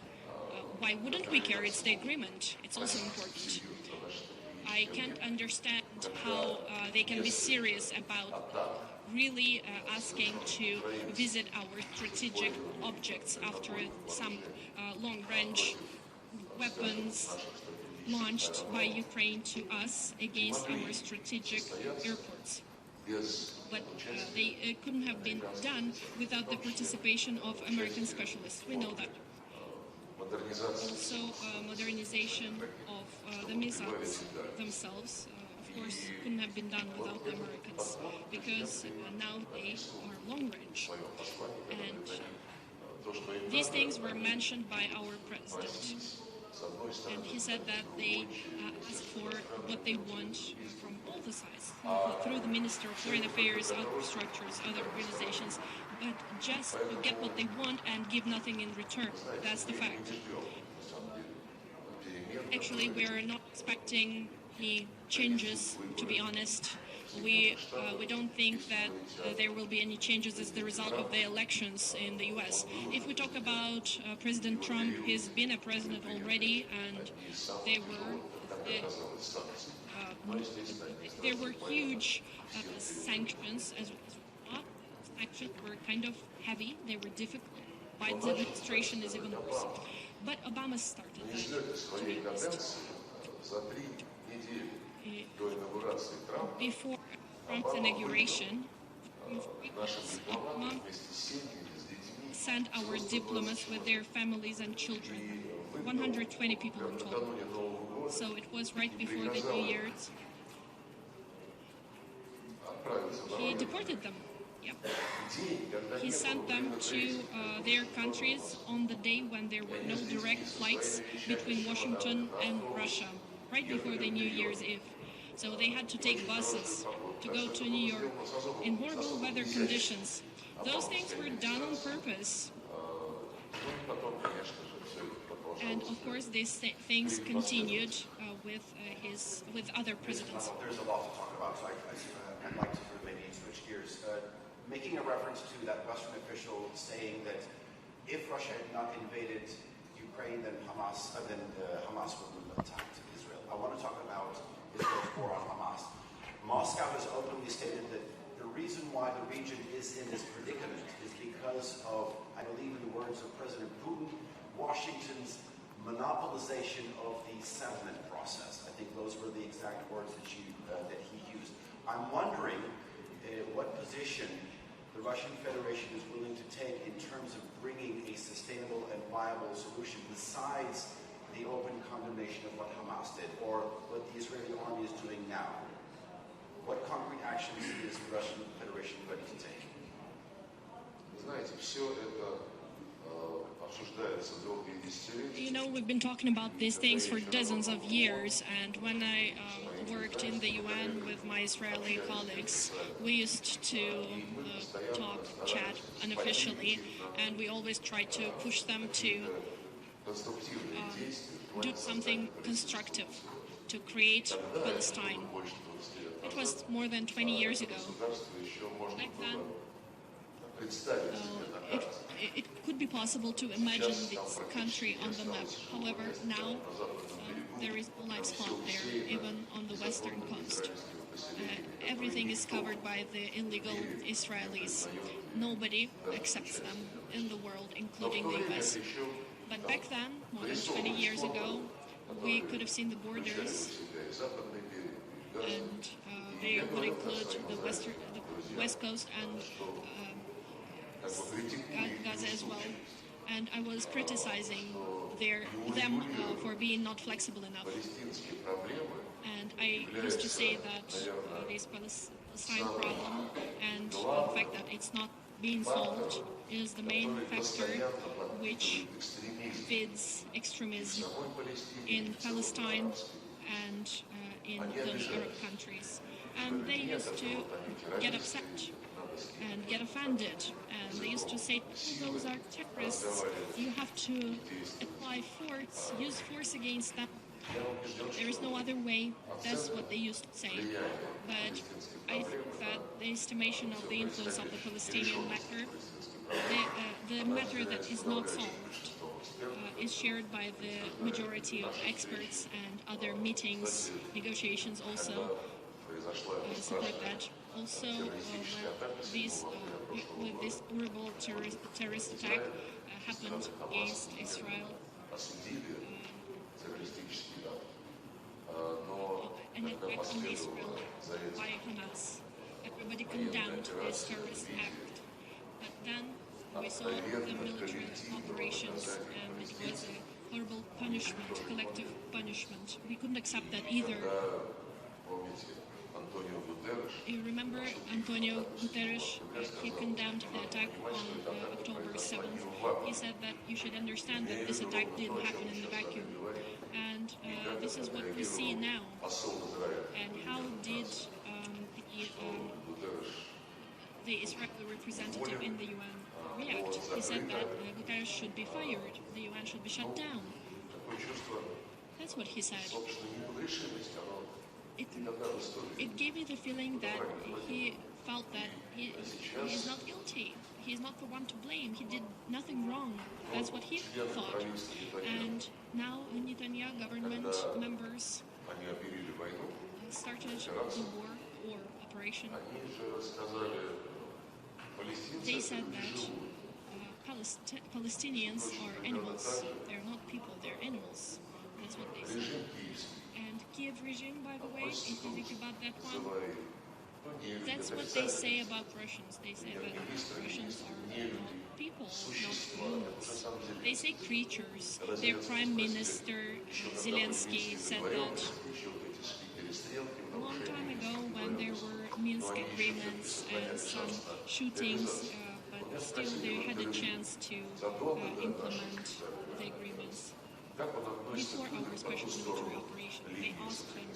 Why wouldn't we care? It's the agreement. It's also important. I can't understand how they can be serious about really asking to visit our strategic objects after some long-range weapons launched by Ukraine to us against our strategic airports. But they couldn't have been done without the participation of American specialists. We know that. Also, modernization of the missiles themselves, of course, couldn't have been done without the Americans, because now they are long-range. And these things were mentioned by our president. And he said that they ask for what they want from all the sides, through the Minister of Foreign Affairs, other structures, other organizations, but just to get what they want and give nothing in return. That's the fact. Actually, we are not expecting any changes, to be honest. We don't think that there will be any changes as the result of the elections in the U.S. If we talk about President Trump, he's been a president already, and there were huge sanctions as well. Sanctions were kind of heavy. They were difficult. Biden's administration is even worse. But Obama started that, to be honest. Before Trump's inauguration, Obama sent our diplomats with their families and children, 120 people in total. So it was right before the New Year's. He deported them. Yeah. He sent them to their countries on the day when there were no direct flights between Washington and Russia, right before the New Year's Eve. So they had to take buses to go to New York in horrible weather conditions. Those things were done on purpose. And of course, these things continued with other presidents. There's a lot to talk about, so I'd like to sort of maybe switch gears. Making a reference to that Western official saying that if Russia had not invaded Ukraine, then Hamas would have attacked Israel. I want to talk about Israel's war on Hamas. Moscow has openly stated that the reason why the region is in this predicament is because of, I believe in the words of President Putin, Washington's monopolization of the settlement process. I think those were the exact words that he used. I'm wondering what position the the Russian Federation is willing to take in terms of bringing a sustainable and viable solution besides the open condemnation of what Hamas did or what the Israeli army is doing now? What concrete actions is the Russian Federation ready to take? Знаете, все это обсуждается долгие десятилетия. You know, we've been talking about these things for dozens of years, and when I worked in the UN with my Israeli colleagues, we used to chat unofficially, and we always tried to push them to do something constructive to create Palestine. It was more than 20 years ago. Back then, it could be possible to imagine this country on the map. However, now there is no life spot there, even on the western coast. Everything is covered by the illegal Israelis. Nobody accepts them in the world, including the US. But back then, more than 20 years ago, we could have seen the borders, and they would include the west coast and Gaza as well. And I was criticizing them for being not flexible enough. And I used to say that this Palestine problem and the fact that it's not being solved is the main factor which feeds extremism in Palestine and in those Arab countries. And they used to get upset and get offended, and they used to say, oh, those are terrorists, you have to apply force, use force against them. There is no other way. That's what they used to say. But I think that the estimation of the influence of the Palestinian matter, the matter that is not solved, is shared by the majority of experts, and other meetings, negotiations also support that. Also, with this horrible terrorist attack happened against Israel, an attack on Israel by Hamas. Everybody condemned this terrorist act. But then we saw the military operations, and it was a horrible punishment, collective punishment. We couldn't accept that either. You remember Antonio Guterres? He condemned the attack on October 7th. He said that you should understand that this attack didn't happen in the vacuum. And this is what we see now. And how did the Israeli representative in the UN react? He said that Guterres should be fired, the UN should be shut down. That's what he said. It gave me the feeling that he felt that he is not guilty. He is not the one to blame. He did nothing wrong. That's what he thought. And now the Netanyahu government members started the war or operation. They said that Palestinians are animals. They're not people, they're animals. That's what they said. And Kiev regime, by the way, if you think about that one, that's what they say about Russians. They say that Russians are not people, not humans. They say creatures. Their prime minister, Zelensky, said that a long time ago when there were Minsk agreements and some shootings, but still they had a chance to implement the agreements. Before our special military operation, they asked him,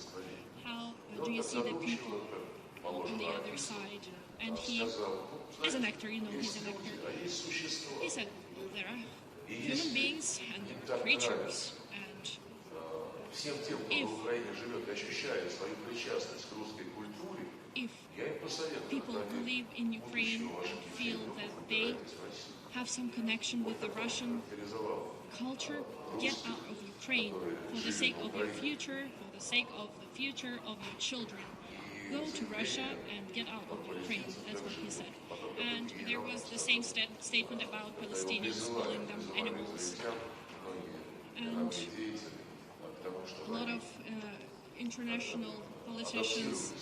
how do you see the people on the other side? And he, as an actor, you know he's an actor, he said, there are human beings and there are creatures. And if people who live in Ukraine feel that they have some connection with the Russian culture, get out of Ukraine for the sake of your future, for the sake of the future of your children. Go to Russia and get out of Ukraine. That's what he said. And there was the same statement about Palestinians, calling them animals. And a lot of international politicians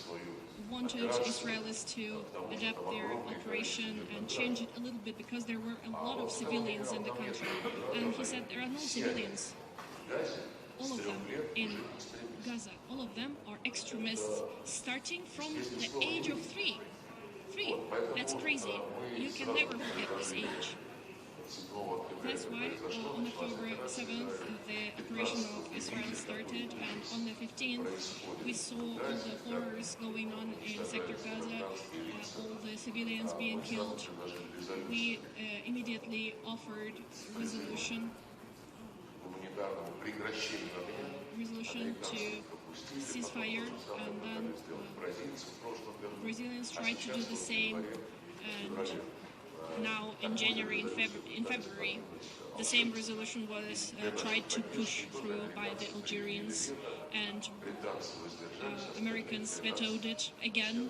wanted Israelis to adapt their operation and change it a little bit because there were a lot of civilians in the country. And he said there are no civilians. All of them in Gaza, all of them are extremists, starting from the age of 3. 3. That's crazy. You can never forget this age. That's why on October 7th the operation of Israel started, and on the 15th we saw all the horrors going on in Sector Gaza, all the civilians being killed. We immediately offered resolution to ceasefire, and then Brazilians tried to do the same, and now in January, in February, the same resolution was tried to push through by the Algerians, and Americans vetoed it again,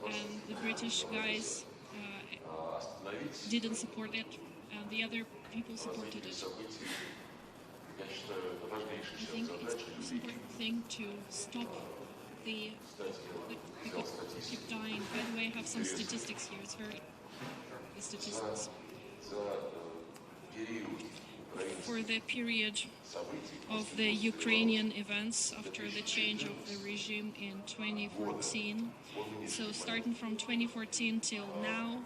and the British guys didn't support it, and the other people supported it. I think it's the most important thing to stop the people keep dying. By the way, I have some statistics here. It's very the statistics. For the period of the Ukrainian events after the change of the regime in 2014, so starting from 2014 till now,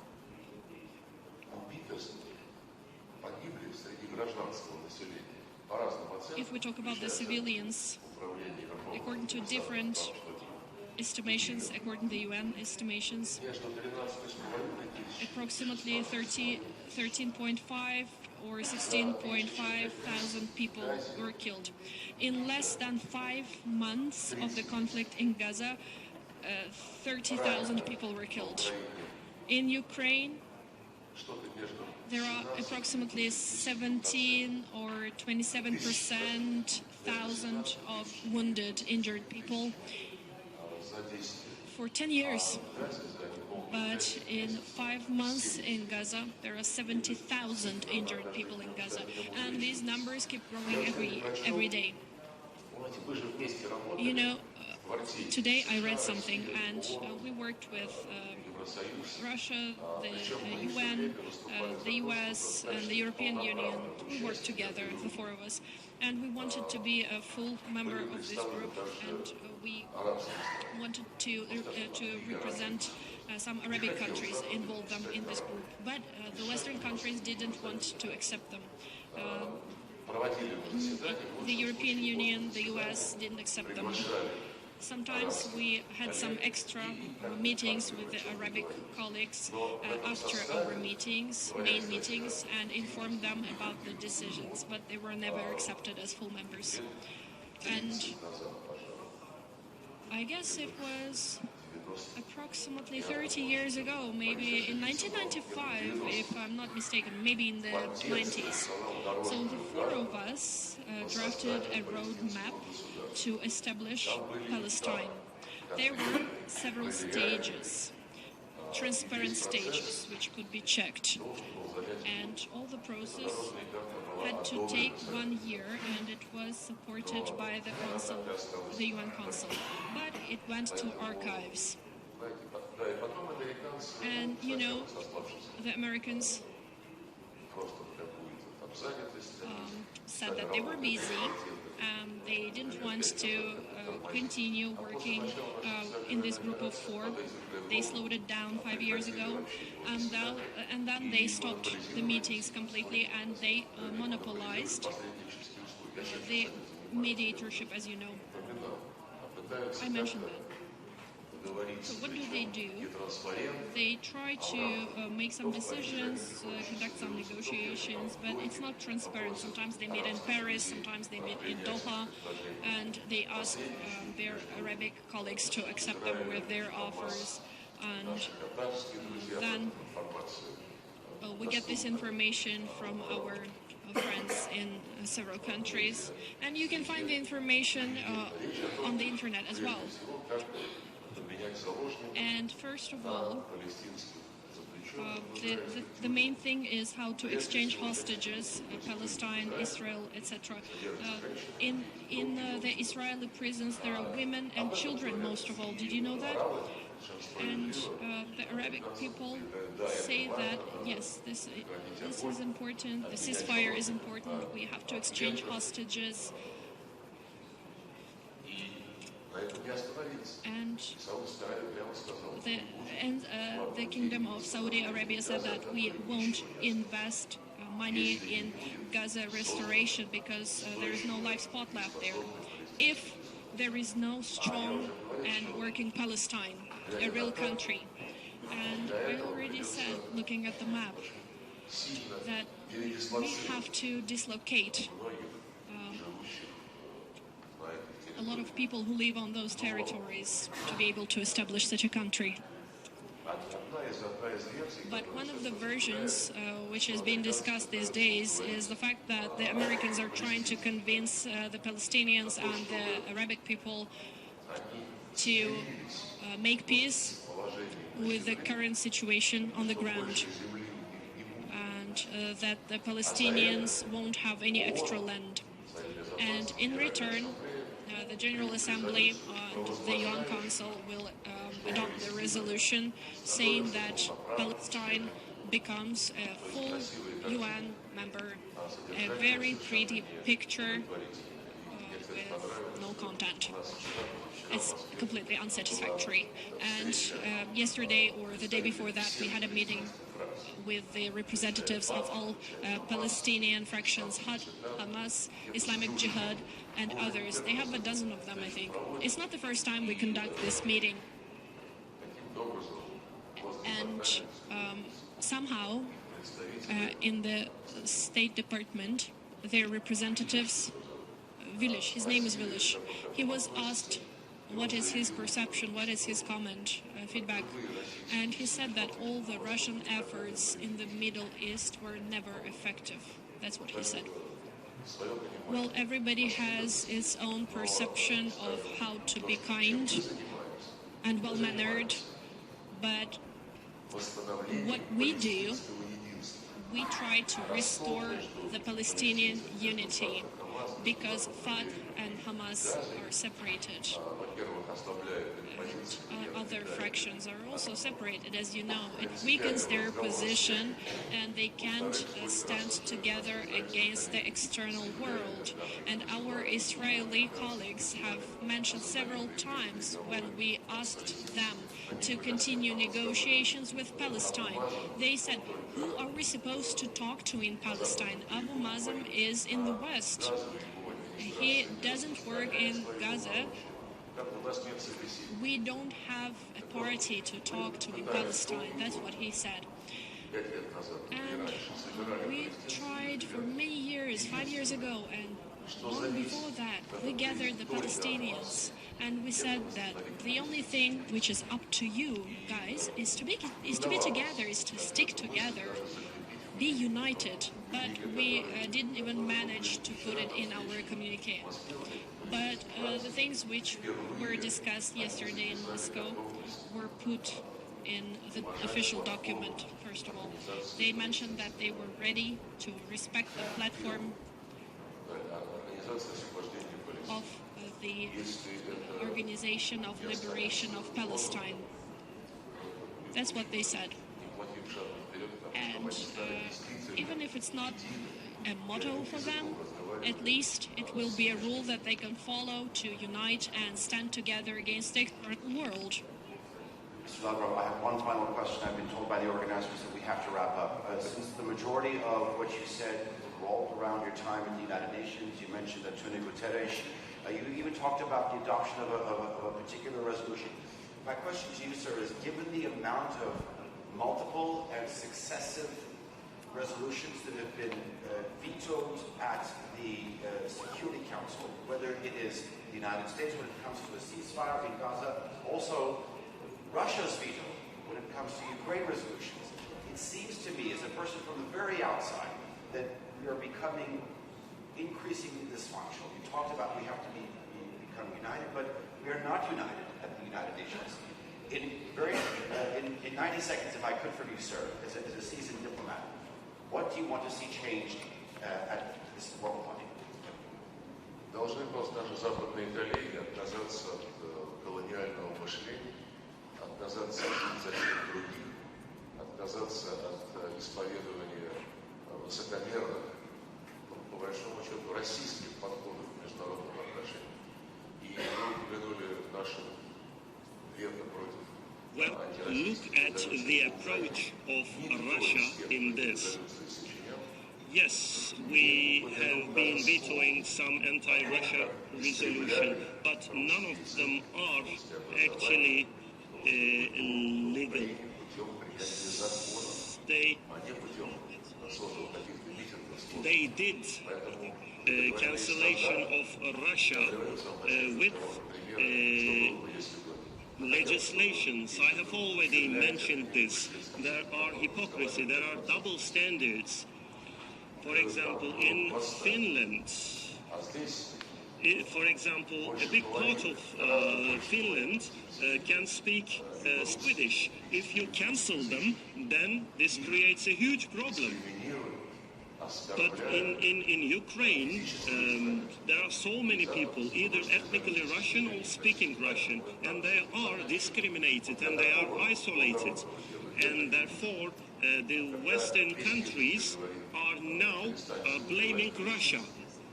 if we talk about the civilians, according to different estimations, according to the UN estimations, approximately 13.5 or 16.5 thousand people were killed. In less than 5 months of the conflict in Gaza, 30,000 people were killed. In Ukraine, there are approximately 17 or 27% of wounded, injured people for 10 years. But in 5 months in Gaza, there are 70,000 injured people in Gaza. And these numbers keep growing every day. You know, today I read something, and we worked with Russia, the UN, the US, and the European Union. We worked together, the 4 of us, and we wanted to be a full member of this group, and we wanted to represent some Arabic countries, involve them in this group. But the Western countries didn't want to accept them. The European Union, the US didn't accept them. Sometimes we had some extra meetings with the Arabic colleagues after our meetings, main meetings, and informed them about the decisions, but they were never accepted as full members. And I guess it was approximately 30 years ago, maybe in 1995, if I'm not mistaken, maybe in the 90s. So the 4 of us drafted a roadmap to establish Palestine. There were several stages, transparent stages, which could be checked. And all the process had to take 1 year, and it was supported by the consul, the UN consul. But it went to archives. And, you know, the Americans said that they were busy. They didn't want to continue working in this group of 4. They slowed it down 5 years ago, and then they stopped the meetings completely, and they monopolized the mediatorship, as you know. I mentioned that. So what do? They try to make some decisions, conduct some negotiations, but it's not transparent. Sometimes they meet in Paris, sometimes they meet in Doha, and they ask their Arabic colleagues to accept them with their offers. And then we get this information from our friends in several countries, and you can find the information on the internet as well. And first of all, the main thing is how to exchange hostages, Palestine, Israel, etc. In the Israeli prisons, there are women and children most of all. Did you know that? And the Arabic people say that, yes, this is important, the ceasefire is important, we have to exchange hostages. And the Kingdom of Saudi Arabia said that we won't invest money in Gaza restoration because there is no life spot left there. If there is no strong and working Palestine, a real country, and I already said, looking at the map, that we have to dislocate a lot of people who live on those territories to be able to establish such a country. But one of the versions which is being discussed these days is the fact that the Americans are trying to convince the Palestinians and the Arabic people to make peace with the current situation on the ground, and that the Palestinians won't have any extra land. And in return, the General Assembly and the UN Council will adopt the resolution saying that Palestine becomes a full UN member. A very pretty picture with no content. It's completely unsatisfactory. And yesterday or the day before that, we had a meeting with the representatives of all Palestinian fractions, Hamas, Islamic Jihad, and others. They have a dozen of them, I think. It's not the first time we conduct this meeting. And somehow, in the State Department, their representatives, Vilish, his name is Vilish, he was asked what is his perception, what is his comment, feedback, and he said that all the Russian efforts in the Middle East were never effective. That's what he said. Well, everybody has its own perception of how to be kind and well-mannered, but what we do, we try to restore the Palestinian unity because Fatah and Hamas are separated. And other fractions are also separated, as you know. It weakens their position and they can't stand together against the external world. And our Israeli colleagues have mentioned several times when we asked them to continue negotiations with Palestine. They said, who are we supposed to talk to in Palestine? Abu Mazen is in the West. He doesn't work in Gaza. We don't have a party to talk to in Palestine. That's what he said. And we tried for many years, 5 years ago, and long before that, we gathered the Palestinians. And we said that the only thing which is up to you guys is to be together, is to stick together, be united. But we didn't even manage to put it in our communique. But the things which were discussed yesterday in Moscow were put in the official document, first of all. They mentioned that they were ready to respect the platform of the Organization of Liberation of Palestine. That's what they said. And even if it's not a motto for them, at least it will be a rule that they can follow to unite and stand together against the world. Mr. Lavrov, I have one final question. I've been told by the organizers that we have to wrap up. Since the majority of what you said revolved around your time in the United Nations, you mentioned Antonio Guterres, you even talked about the adoption of a particular resolution. My question to you, sir, is given the amount of multiple and successive resolutions that have been vetoed at the Security Council, whether it is the United States when it comes to a ceasefire in Gaza, also Russia's veto when it comes to Ukraine resolutions, it seems to me, as a person from the very outside, that we are becoming increasingly dysfunctional. You talked about we have to become united, but we are not united at the United Nations. In 90 seconds, if I could from you, sir, as a seasoned diplomat, what do you want to see changed at this world body? Должны просто наши западные коллеги отказаться от колониального мышления, отказаться от инициатив других, отказаться от исповедования высокомерных, по большому счету, российских подходов к международным отношениям. И мы упомянули наши вето против. Well, look at the approach of Russia in this. Yes, we have been vetoing some anti-Russia resolution, but none of them are actually legal. They did cancellation of Russia with legislations. I have already mentioned this. There are hypocrisy, there are double standards. For example, in Finland, for example, a big part of Finland can speak Swedish. If you cancel them, then this creates a huge problem. But in Ukraine, there are so many people, either ethnically Russian or speaking Russian, and they are discriminated and they are isolated. And therefore, the Western countries are now blaming Russia.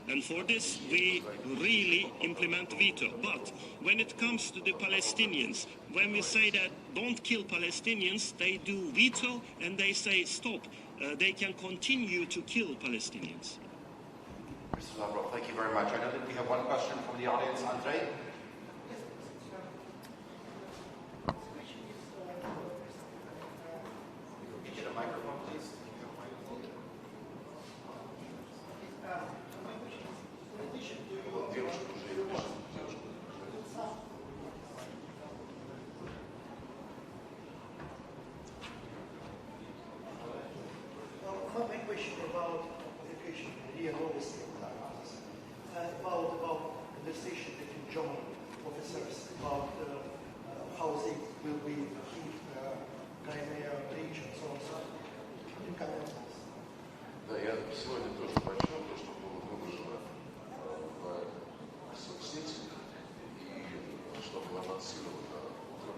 And for this, we really implement veto. But when it comes to the Palestinians, when we say that don't kill Palestinians, they do veto and they say stop. They can continue to kill Palestinians. Mr. Lavrov, thank you very much. I know that we have one question from the audience. Andrei? Can you get a microphone, please? My question about education, about conversation between German officers about how they will be keep Crimea region, so on. Can you comment on this? Да, я сегодня тоже прочел то, что было выложено в соцсети и что было анонсировано утром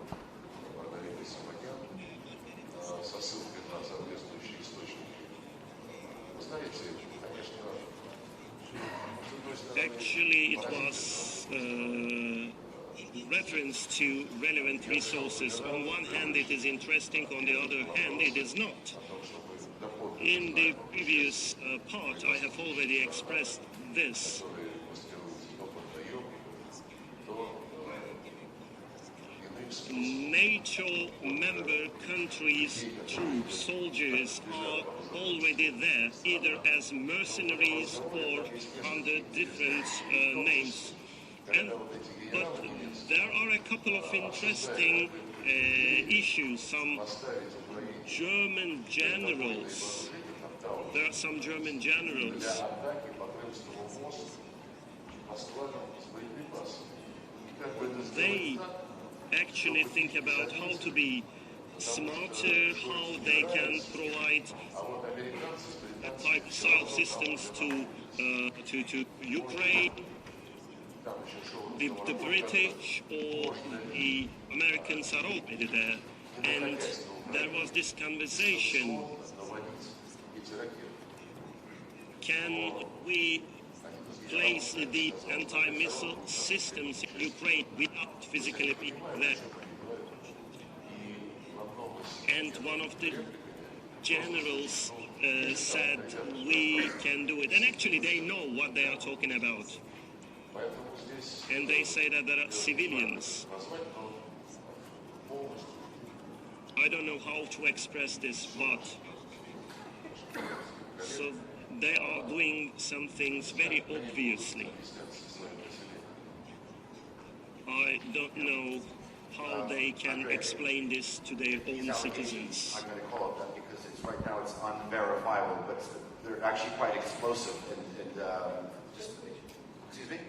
Маргаритой Симонян со ссылкой на соответствующие источники. Вы знаете, конечно, Actually, it was reference to relevant resources. On one hand, it is interesting. On the other hand, it is not. In the previous part, I have already expressed this. NATO member countries' troops, soldiers are already there, either as mercenaries or under different names. But there are a couple of interesting issues. Some German generals, there are some German generals they actually think about how to be smarter, how they can provide type systems to Ukraine. The British or the Americans are already there, and there was this conversation: can we place the anti-missile systems in Ukraine without physically being there? And one of the generals said we can do it. And actually they know what they are talking about. And they say that there are civilians. I don't know how to express this, but so they are doing some things very obviously. I don't know how they can explain this to their own citizens. I'm going to call it that because right now it's unverifiable, but they're actually quite explosive. And just, excuse me?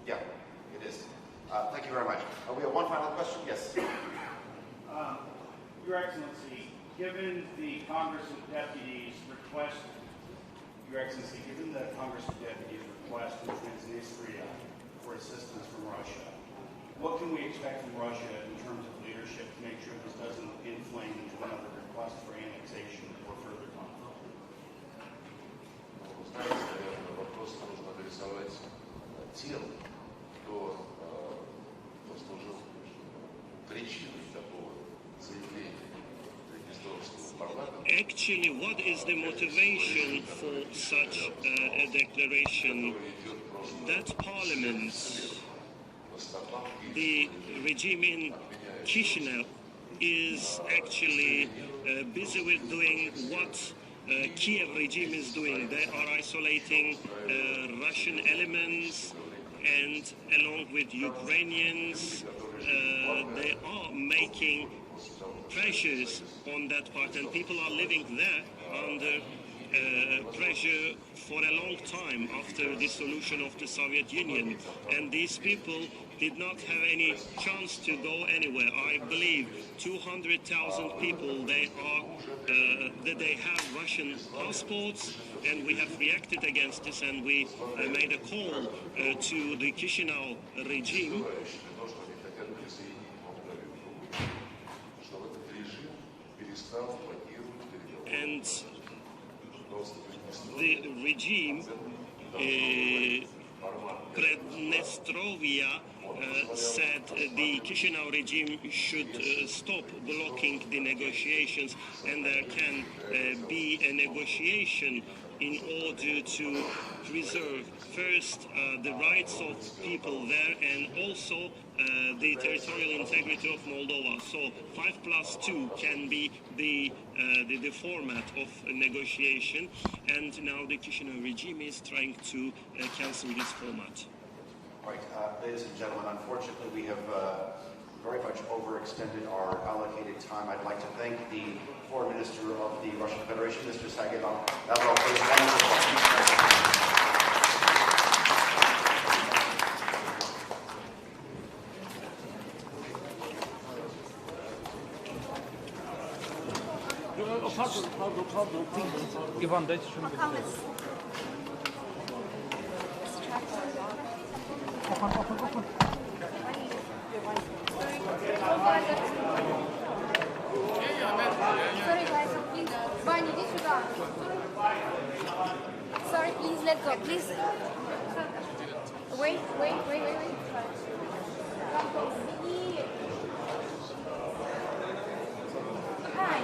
Yeah, it is. Thank you very much. We have one final question. Yes. Your Excellency, given the Congress of Deputies request, Your Excellency, given the Congress of Deputies request in Transnistria for assistance from Russia, What can we expect from Russia in terms of leadership to make sure this doesn't inflame into another request for annexation or further conflict? Вы знаете, наверное, вопрос нужно адресовать тем, кто послужил причиной такого заявления Приднестровского парламента. Actually, what is the motivation for such a declaration? That parliament, the regime in Chisinau, is actually busy with doing what Kiev regime is doing. They are isolating Russian elements, and along with Ukrainians, they are making pressures on that part, and people are living there under pressure for a long time after the dissolution of the Soviet Union, and these people did not have any chance to go anywhere. I believe 200,000 people, they have Russian passports, and we have reacted against this, and we made a call to the Chisinau regime and the regime Prednestrovia said the Chisinau regime should stop blocking the negotiations, and there can be a negotiation in order to preserve first the rights of people there and also the territorial integrity of Moldova. So 5+2 can be the format of negotiation, and now the Chisinau regime is trying to cancel this format. Right, ladies and gentlemen, unfortunately we have very much overextended our allocated time. I'd like to thank the Foreign Minister of the Russian Federation, Mr. Sergei Lavrov, for his wonderful Иван, дайте что-нибудь. Sorry guys, please. Ваня, иди сюда. Sorry, please let go, please. Wait. Hi.